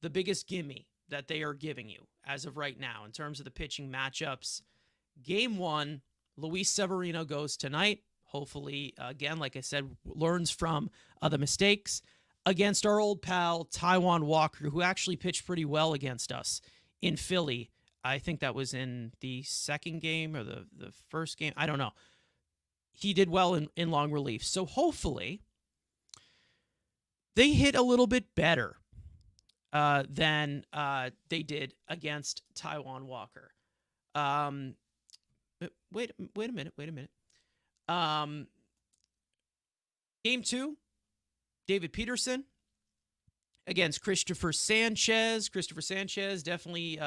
the biggest gimme that they are giving you as of right now in terms of the pitching matchups. Game one, Luis Severino goes tonight. Hopefully, again, like I said, learns from the mistakes against our old pal, Taijuan Walker, who actually pitched pretty well against us in Philly. I think that was in the second game or the first game. I don't know. He did well in long relief. So hopefully they hit a little bit better than they did against Taijuan Walker. Wait a minute. Game two, David Peterson against Christopher Sanchez. Christopher Sanchez definitely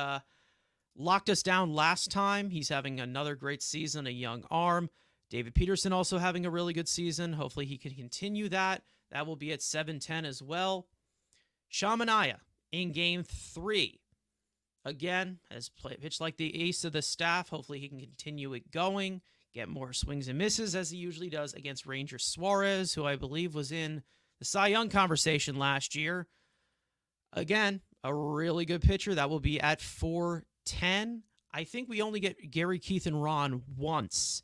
locked us down last time. He's having another great season, a young arm. David Peterson also having a really good season. Hopefully he can continue that. That will be at 7:10 as well. Shamanaya in game 3. Again, has pitched like the ace of the staff. Hopefully he can continue it going, get more swings and misses as he usually does against Ranger Suarez, who I believe was in the Cy Young conversation last year. Again, a really good pitcher. That will be at 4:10. I think we only get Gary, Keith, and Ron once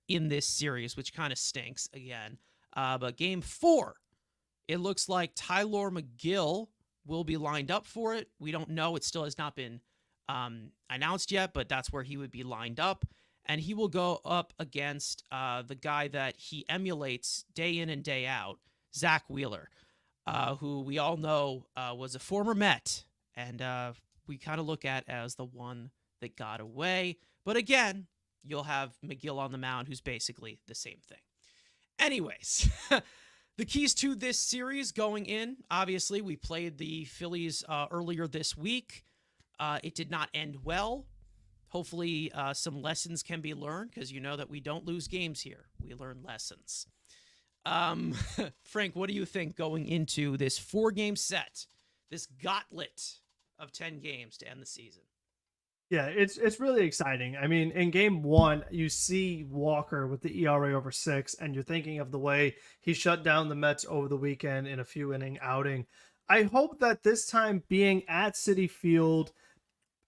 in this series, which kind of stinks again. But game 4, it looks like Tyler McGill will be lined up for it. We don't know. It still has not been announced yet, but that's where he would be lined up. And he will go up against the guy that he emulates day in and day out, Zach Wheeler, who we all know was a former Met, and we kind of look at as the one that got away. But again, you'll have McGill on the mound, who's basically the same thing. Anyways, the keys to this series going in, obviously, we played the Phillies earlier this week. It did not end well. Hopefully, some lessons can be learned, because you know that we don't lose games here. We learn lessons. Frank, what do you think going into this 4-game set, this gauntlet of 10 games to end the season? Yeah, it's really exciting. I mean, in game 1, you see Walker with the ERA over 6, and you're thinking of the way he shut down the Mets over the weekend in a few inning outing. I hope that this time, being at Citi Field,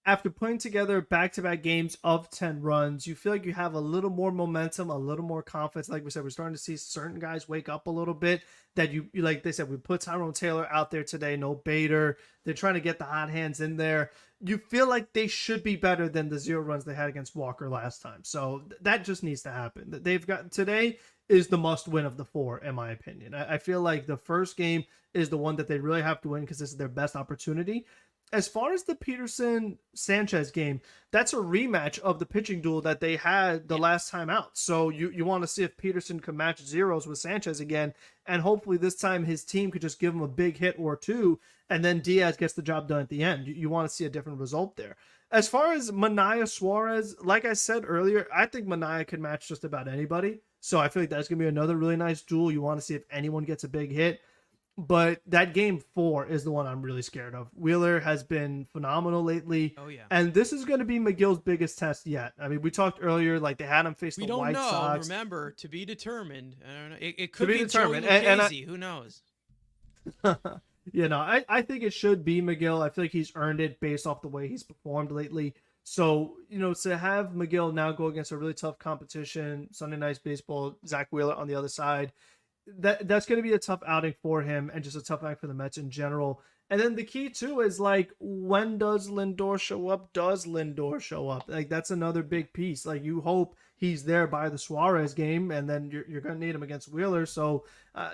after putting together back-to-back games of 10 runs, you feel like you have a little more momentum, a little more confidence. Like we said, we're starting to see certain guys wake up a little bit. That you like they said, we put Tyrone Taylor out there today, no Bader. They're trying to get the hot hands in there. You feel like they should be better than the 0 runs they had against Walker last time. So that just needs to happen. They've got today is the must win of the 4, in my opinion. I feel like the first game is the one that they really have to win, because this is their best opportunity. As far as the Peterson-Sanchez game, that's a rematch of the pitching duel that they had the last time out. So you want to see if Peterson can match zeros with Sanchez again, and hopefully this time his team could just give him a big hit or 2, and then Diaz gets the job done at the end. You want to see a different result there. As far as Manaea Suarez, like I said earlier, I think Manaea can match just about anybody. So I feel like that's going to be another really nice duel. You want to see if anyone gets a big hit. But that game 4 is the one I'm really scared of. Wheeler has been phenomenal lately. Oh, yeah. And this is going to be McGill's biggest test yet. I mean, we talked earlier, like they had him face the White Sox. We don't know. Remember, to be determined. I don't know. It could be be determined. Joey Lucchesi. Who knows? You know, I think it should be McGill. I feel like he's earned it based off the way he's performed lately. So, you know, to have McGill now go against a really tough competition, Sunday Night Baseball, Zach Wheeler on the other side, that's going to be a tough outing for him, and just a tough outing for the Mets in general. And then the key too is, like, when does Lindor show up? Does Lindor show up? Like, that's another big piece. Like, you hope he's there by the Suarez game, and then you're going to need him against Wheeler. So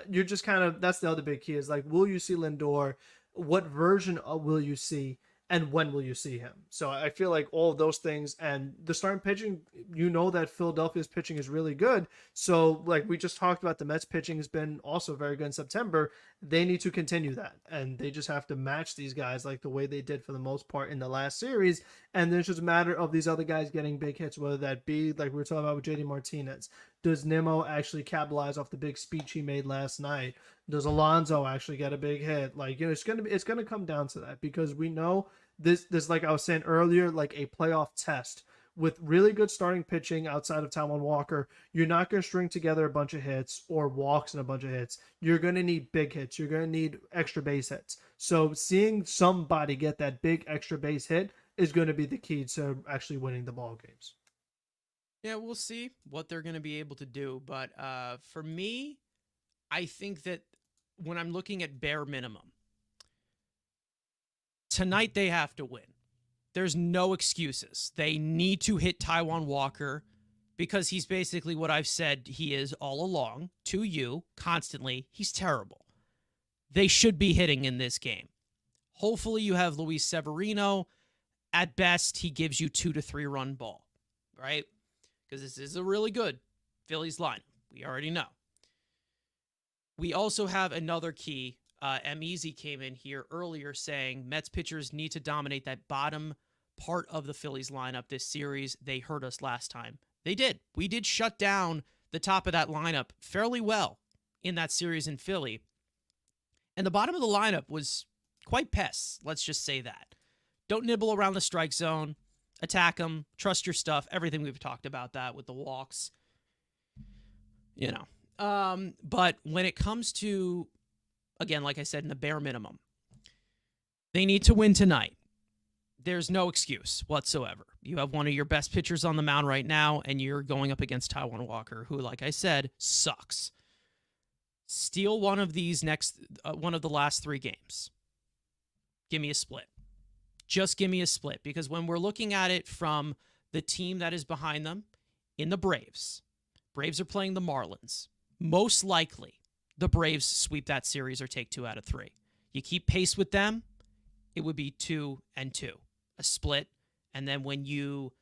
you're just kind of, that's the other big key is, like, will you see Lindor? What version will you see? And when will you see him? So I feel like all of those things, and the starting pitching, you know that Philadelphia's pitching is really good. So like we just talked about, the Mets pitching has been also very good in September. They need to continue that, and they just have to match these guys like the way they did for the most part in the last series. And then it's just a matter of these other guys getting big hits, whether that be like we were talking about with JD Martinez. Does Nimmo actually capitalize off the big speech he made last night? Does Alonso actually get a big hit? Like, you know, it's gonna come down to that, because we know this like I was saying earlier, like a playoff test with really good starting pitching outside of Taijuan Walker. You're not going to string together a bunch of hits or walks and a bunch of hits. You're going to need big hits. You're going to need extra base hits. So seeing somebody get that big extra base hit is going to be the key to actually winning the ball games. Yeah, we'll see what they're going to be able to do. But for me, I think that when I'm looking at bare minimum, tonight they have to win. There's no excuses. They need to hit Taijuan Walker, because he's basically what I've said he is all along to you constantly. He's terrible. They should be hitting in this game. Hopefully you have Luis Severino. At best, he gives you 2 to 3 run ball, right? Because this is a really good Phillies line. We already know. We also have another key Easy came in here earlier saying Mets pitchers need to dominate that bottom part of the Phillies lineup this series. They hurt us last time. They did. We did shut down the top of that lineup fairly well in that series in Philly. And the bottom of the lineup was quite pests. Let's just say that. Don't nibble around the strike zone. Attack them. Trust your stuff. Everything we've talked about that with the walks. You know. But when it comes to, again, like I said, in the bare minimum, they need to win tonight. There's no excuse whatsoever. You have one of your best pitchers on the mound right now, and you're going up against Taijuan Walker, who, like I said, sucks. Steal one of these one of the last 3 games. Give me a split. Just give me a split, because when we're looking at it from the team that is behind them in the Braves are playing the Marlins. Most likely, the Braves sweep that series or take 2 out of 3. You keep pace with them, it would be 2-2, a split. And then when you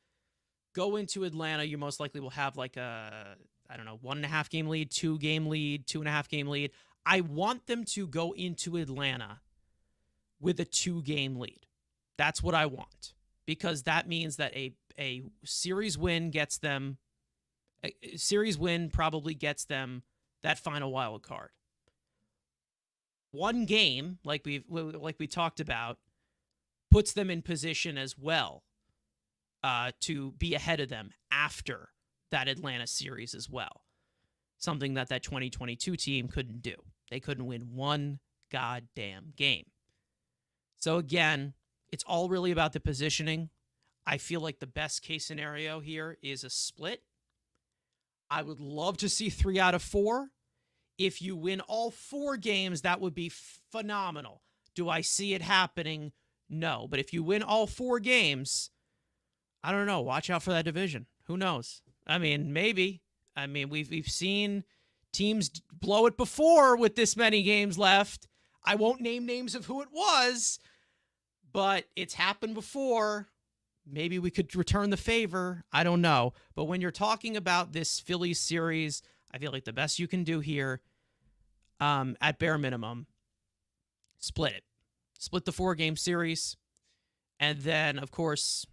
go into Atlanta, you most likely will have like a, 1.5 game lead, 2 game lead, 2.5 game lead. I want them to go into Atlanta with a 2 game lead. That's what I want, because that means that a series win gets them, a series win probably gets them that final wild card. 1 game, like we talked about, puts them in position as well to be ahead of them after that Atlanta series as well. Something that 2022 team couldn't do. They couldn't win 1 goddamn game. So again, it's all really about the positioning. I feel like the best case scenario here is a split. I would love to see 3 out of 4. If you win all 4 games, that would be phenomenal. Do I see it happening? No. But if you win all 4 games, I don't know. Watch out for that division. Who knows? I mean, maybe. I mean, we've seen teams blow it before with this many games left. I won't name names of who it was, but it's happened before. Maybe we could return the favor. I don't know. But when you're talking about this Phillies series, I feel like the best you can do here, at bare minimum, split it. Split the 4-game series. And then, of course,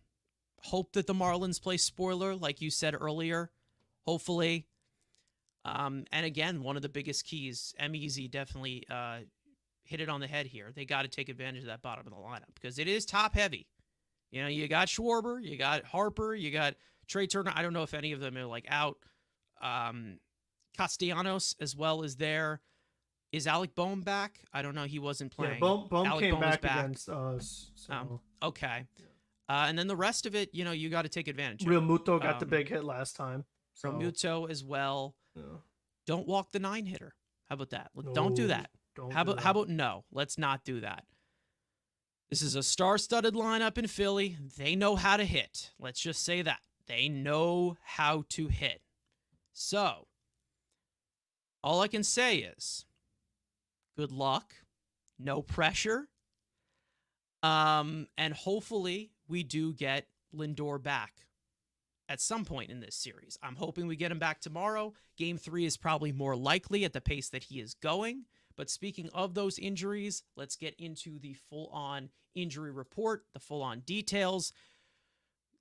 hope that the Marlins play spoiler, like you said earlier. Hopefully. And again, one of the biggest keys, Easy definitely hit it on the head here. They got to take advantage of that bottom of the lineup, because it is top heavy. You know, you got Schwarber, you got Harper, you got Trey Turner. I don't know if any of them are like out. Castellanos as well is there. Is Alec Boehm back? I don't know. He wasn't playing. Yeah, Boehm came back against us. So. Okay. And then the rest of it, you got to take advantage of. Real Muto got the big hit last time. So. Muto as well. Yeah. Don't walk the 9-hitter. How about that? Don't do that. How about no? Let's not do that. This is a star-studded lineup in Philly. They know how to hit. Let's just say that. They know how to hit. So, all I can say is, good luck. No pressure. And hopefully we do get Lindor back at some point in this series. I'm hoping we get him back tomorrow. Game 3 is probably more likely at the pace that he is going. But speaking of those injuries, let's get into the full-on injury report, the full-on details.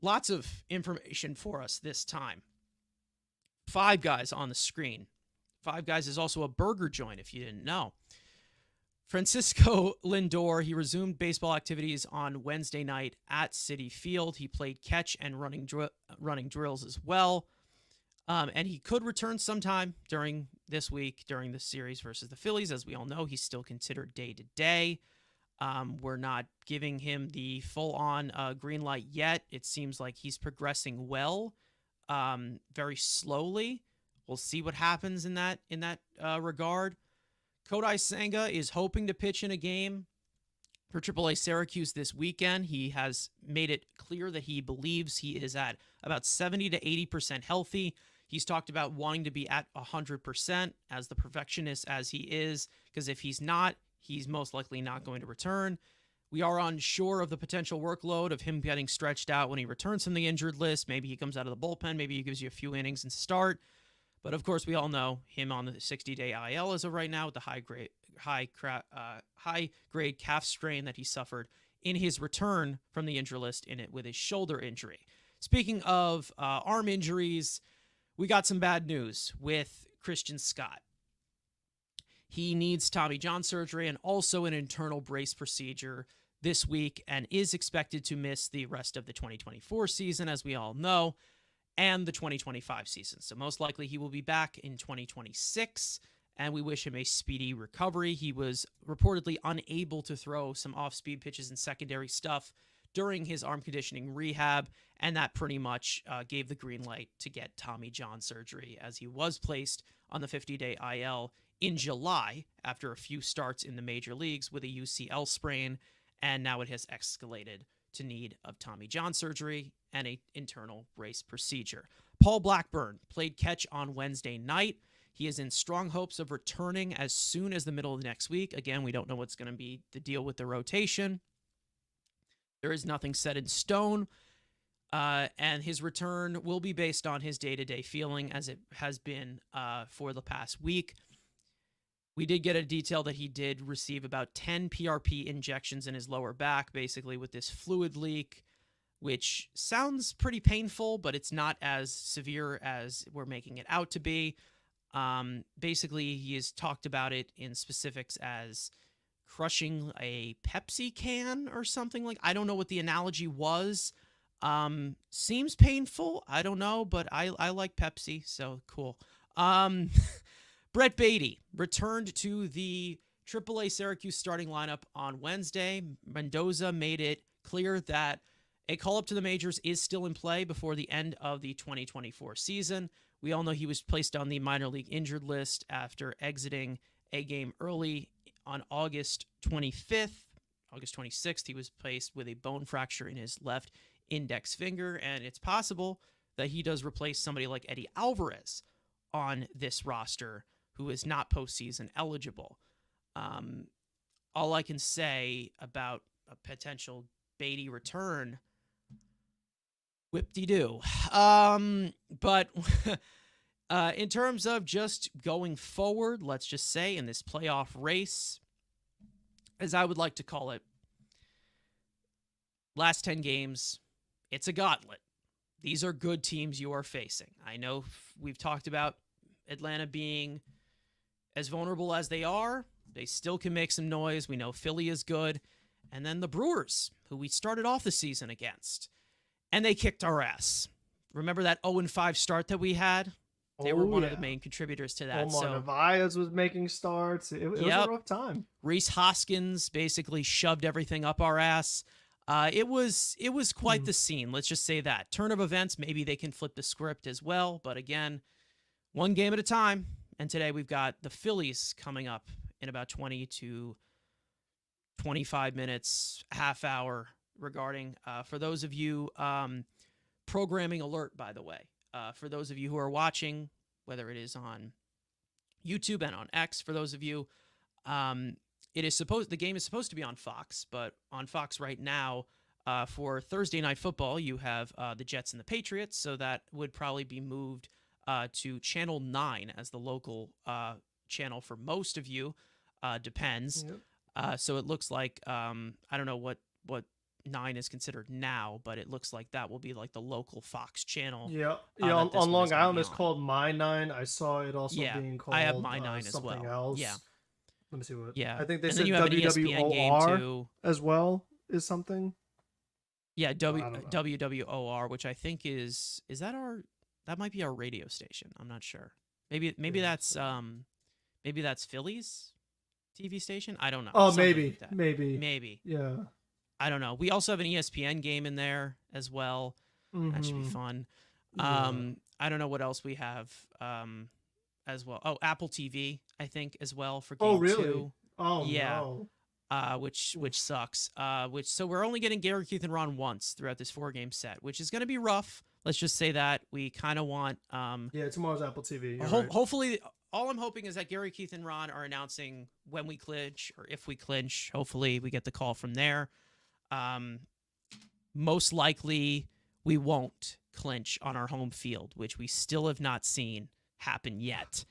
Lots of information for us this time. 5 Guys on the screen. 5 Guys is also a burger joint, if you didn't know. Francisco Lindor, he resumed baseball activities on Wednesday night at Citi Field. He played catch and running drills as well. And he could return sometime during this week, during the series versus the Phillies. As we all know, he's still considered day-to-day. We're not giving him the full-on green light yet. It seems like he's progressing well, very slowly. We'll see what happens in that regard. Kodai Senga is hoping to pitch in a game for AAA Syracuse this weekend. He has made it clear that he believes he is at about 70 to 80% healthy. He's talked about wanting to be at 100% as the perfectionist as he is, because if he's not, he's most likely not going to return. We are unsure of the potential workload of him getting stretched out when he returns from the injured list. Maybe he comes out of the bullpen. Maybe he gives you a few innings and start. But of course, we all know him on the 60-day IL as of right now with the high grade calf strain that he suffered in his return from the injury list in it with his shoulder injury. Speaking of arm injuries, we got some bad news with Christian Scott. He needs Tommy John surgery and also an internal brace procedure this week and is expected to miss the rest of the 2024 season, as we all know, and the 2025 season. So most likely he will be back in 2026, and we wish him a speedy recovery. He was reportedly unable to throw some off-speed pitches and secondary stuff during his arm conditioning rehab, and that pretty much gave the green light to get Tommy John surgery, as he was placed on the 50-day IL in July after a few starts in the major leagues with a UCL sprain, and now it has escalated to need of Tommy John surgery and an internal brace procedure. Paul Blackburn played catch on Wednesday night. He is in strong hopes of returning as soon as the middle of next week. Again, we don't know what's going to be the deal with the rotation. There is nothing set in stone, and his return will be based on his day-to-day feeling, as it has been for the past week. We did get a detail that he did receive about 10 PRP injections in his lower back, basically with this fluid leak, which sounds pretty painful, but it's not as severe as we're making it out to be. Basically, he has talked about it in specifics as crushing a Pepsi can or something like. I don't know what the analogy was. Seems painful. I don't know, but I like Pepsi, so cool. Brett Beatty returned to the AAA Syracuse starting lineup on Wednesday. Mendoza made it clear that a call-up to the majors is still in play before the end of the 2024 season. We all know he was placed on the minor league injured list after exiting a game early on August 25th. August 26th, he was placed with a bone fracture in his left index finger, and it's possible that he does replace somebody like Eddie Alvarez on this roster, who is not postseason eligible. All I can say about a potential Beatty return, whip-de-doo. But in terms of just going forward, let's just say in this playoff race, as I would like to call it, last 10 games, it's a gauntlet. These are good teams you are facing. I know we've talked about Atlanta being as vulnerable as they are. They still can make some noise. We know Philly is good. And then the Brewers, who we started off the season against, and they kicked our ass. Remember that 0-5 start that we had? They were one of the main contributors to that. Omar Narvaez was making starts. It was a rough time. Rhys Hoskins basically shoved everything up our ass. It was quite the scene. Let's just say that. Turn of events, maybe they can flip the script as well. But again, one game at a time. And today we've got the Phillies coming up in about 20 to 25 minutes, half hour regarding, for those of you, programming alert, by the way. For those of you who are watching, whether it is on YouTube and on X, for those of you, the game is supposed to be on Fox, but on Fox right now, for Thursday Night Football, you have the Jets and the Patriots, so that would probably be moved to Channel 9 as the local channel for most of you. Depends. Yep. So it looks like, I don't know what 9 is considered now, but it looks like that will be like the local Fox channel. Yeah. On Long Island, it's called My 9. I saw it also being called I have My 9 as well. Else. Yeah. Let me see what. Yeah. I think they and said WWOR as well is something. Yeah, WWOR, which I think is that might be our radio station. I'm not sure. Maybe that's Philly's TV station. I don't know. Oh, Something maybe. Maybe. Yeah. I don't know. We also have an ESPN game in there as well. That should be fun. I don't know what else we have as well. Oh, Apple TV, I think, as well for game 2. Oh, really? 2. Oh, yeah. No. Which sucks. So we're only getting Gary, Keith, and Ron once throughout this 4-game set, which is going to be rough. Let's just say that we kind of want. Yeah, tomorrow's Apple TV. Hopefully, all I'm hoping is that Gary, Keith, and Ron are announcing when we clinch or if we clinch. Hopefully, we get the call from there. Most likely, we won't clinch on our home field, which we still have not seen happen yet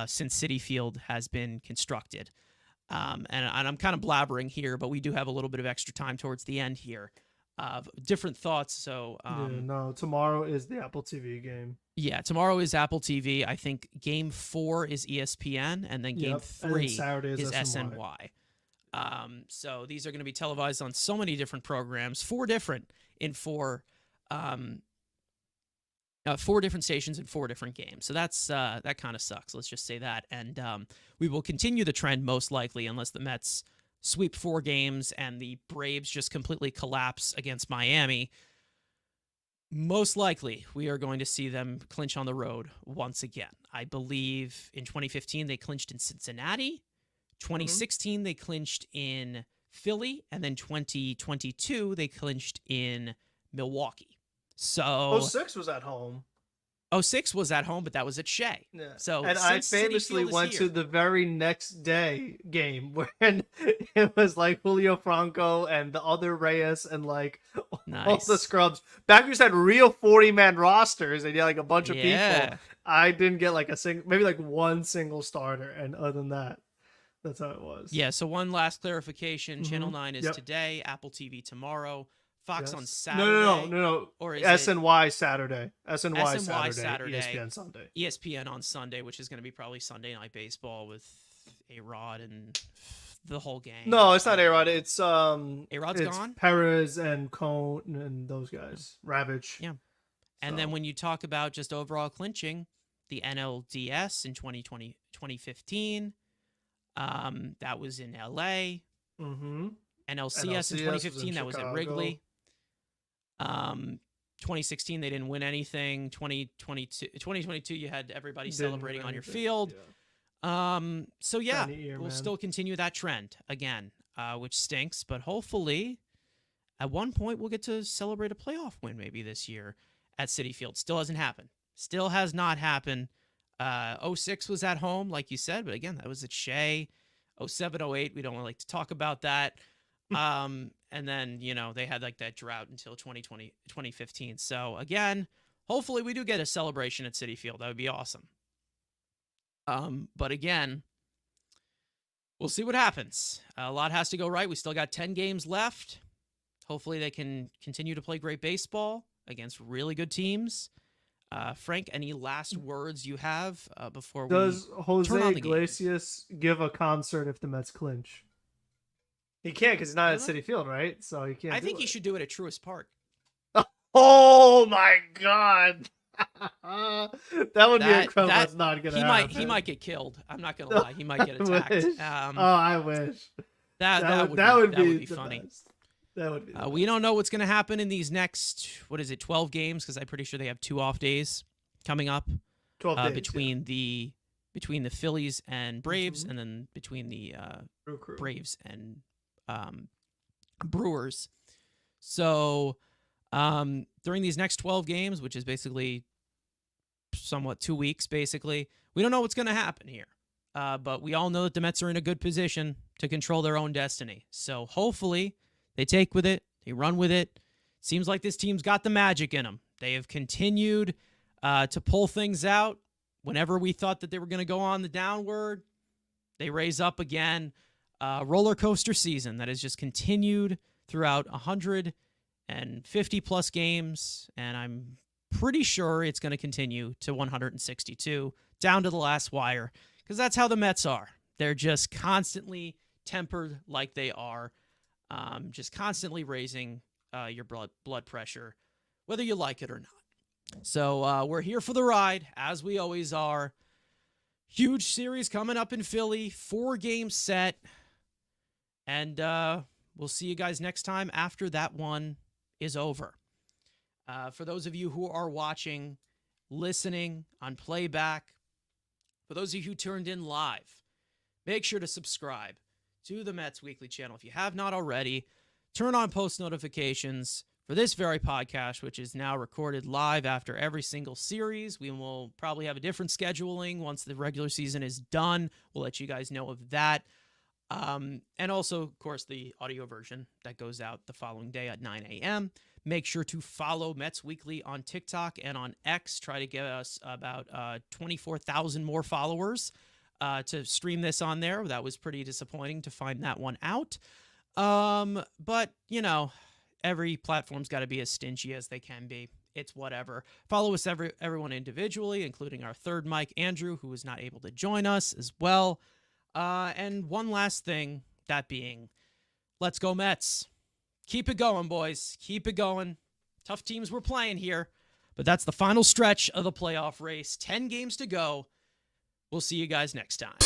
since Citi Field has been constructed. And I'm kind of blabbering here, but we do have a little bit of extra time towards the end here of different thoughts. So, no, tomorrow is the Apple TV game. yeah, tomorrow is Apple TV. I think Game 4 is ESPN, and then Game Yep. 3 And then Saturday is SNY. SNY. So these are going to be televised on so many different programs, four different stations in 4 different games. So that's that kind of sucks. Let's just say that. And we will continue the trend most likely unless the Mets sweep 4 games and the Braves just completely collapse against Miami. Most likely, we are going to see them clinch on the road once again. I believe in 2015 they clinched in Cincinnati. 2016 they clinched in Philly, and then 2022 they clinched in Milwaukee. So 06 was at home. 06 was at home, but that was at Shea. Yeah. So and I since Citi famously Field is went here- to the very next day game when it was like Julio Franco and the other Reyes and like all Nice. the scrubs. Back when you had real 40-man rosters and you had like a bunch of Yeah. people. I didn't get like maybe like one single starter, and other than that, that's how it was. Yeah, so one last clarification. Channel 9 is Yep. today, Apple TV tomorrow, Fox Yes. on Saturday. No. Or is SNY Saturday. SNY SNY Saturday. Saturday. ESPN Sunday. ESPN on Sunday, which is going to be probably Sunday Night Baseball with A-Rod and the whole gang. No, it's not A-Rod. It's A-Rod's it's gone? Perez and Cone and those guys. Ravage. Yeah. And then when you talk about just overall clinching, the NLDS in 2015, that was in LA. Mm-hmm. NLCS in 2015, that was at Wrigley. 2016, they didn't win anything. 2022, you had everybody celebrating on your field. So yeah, we'll still continue that trend again, which stinks, but hopefully at one point we'll get to celebrate a playoff win maybe this year at Citi Field. Still hasn't happened. Still has not happened. 06 was at home, like you said, but again, that was at Shea. 07, 08, we don't like to talk about that. And then, they had like that drought until 2015. So again, hopefully we do get a celebration at Citi Field. That would be awesome. But again, we'll see what happens. A lot has to go right. We still got 10 games left. Hopefully they can continue to play great baseball against really good teams. Frank, any last words you have before Does we Jose turn on the Iglesias give a concert if the Mets clinch? He can't because he's not at Citi Field, right? So he can't. I think he should do it at Truist Park. Oh my god, that would be incredible. That's not gonna happen. He might get killed. I'm not gonna lie. He might get attacked. I wish. That would be funny. Best. That would be. We don't know what's going to happen in these next 12 games because I'm pretty sure they have 2 off days coming up. 12 days, between the Phillies and Braves, and then between the Braves and Brewers. So during these next 12 games, which is basically somewhat 2 weeks, basically, we don't know what's going to happen here. But we all know that the Mets are in a good position to control their own destiny. So hopefully they take with it, they run with it. Seems like this team's got the magic in them. They have continued to pull things out. Whenever we thought that they were going to go on the downward, they raise up again. Roller coaster season that has just continued throughout 150 plus games, and I'm pretty sure it's going to continue to 162 down to the last wire, because that's how the Mets are. They're just constantly tempered like they are, just constantly raising your blood pressure, whether you like it or not. So we're here for the ride, as we always are. Huge series coming up in Philly, 4-game set. And we'll see you guys next time after that one is over. For those of you who are watching, listening on playback, for those of you who turned in live, make sure to subscribe to the Mets Weekly channel. If you have not already, turn on post notifications for this very podcast, which is now recorded live after every single series. We will probably have a different scheduling once the regular season is done. We'll let you guys know of that. And also, of course, the audio version that goes out the following day at 9 a.m. Make sure to follow Mets Weekly on TikTok and on X. Try to get us about 24,000 more followers. to stream this on there. That was pretty disappointing to find that one out. But, you know, every platform's got to be as stingy as they can be. It's whatever. Follow us, everyone individually, including our third Mike, Andrew, who was not able to join us as well. And one last thing, that being, let's go Mets. Keep it going, boys. Keep it going. Tough teams we're playing here, but that's the final stretch of the playoff race. 10 games to go. We'll see you guys next time.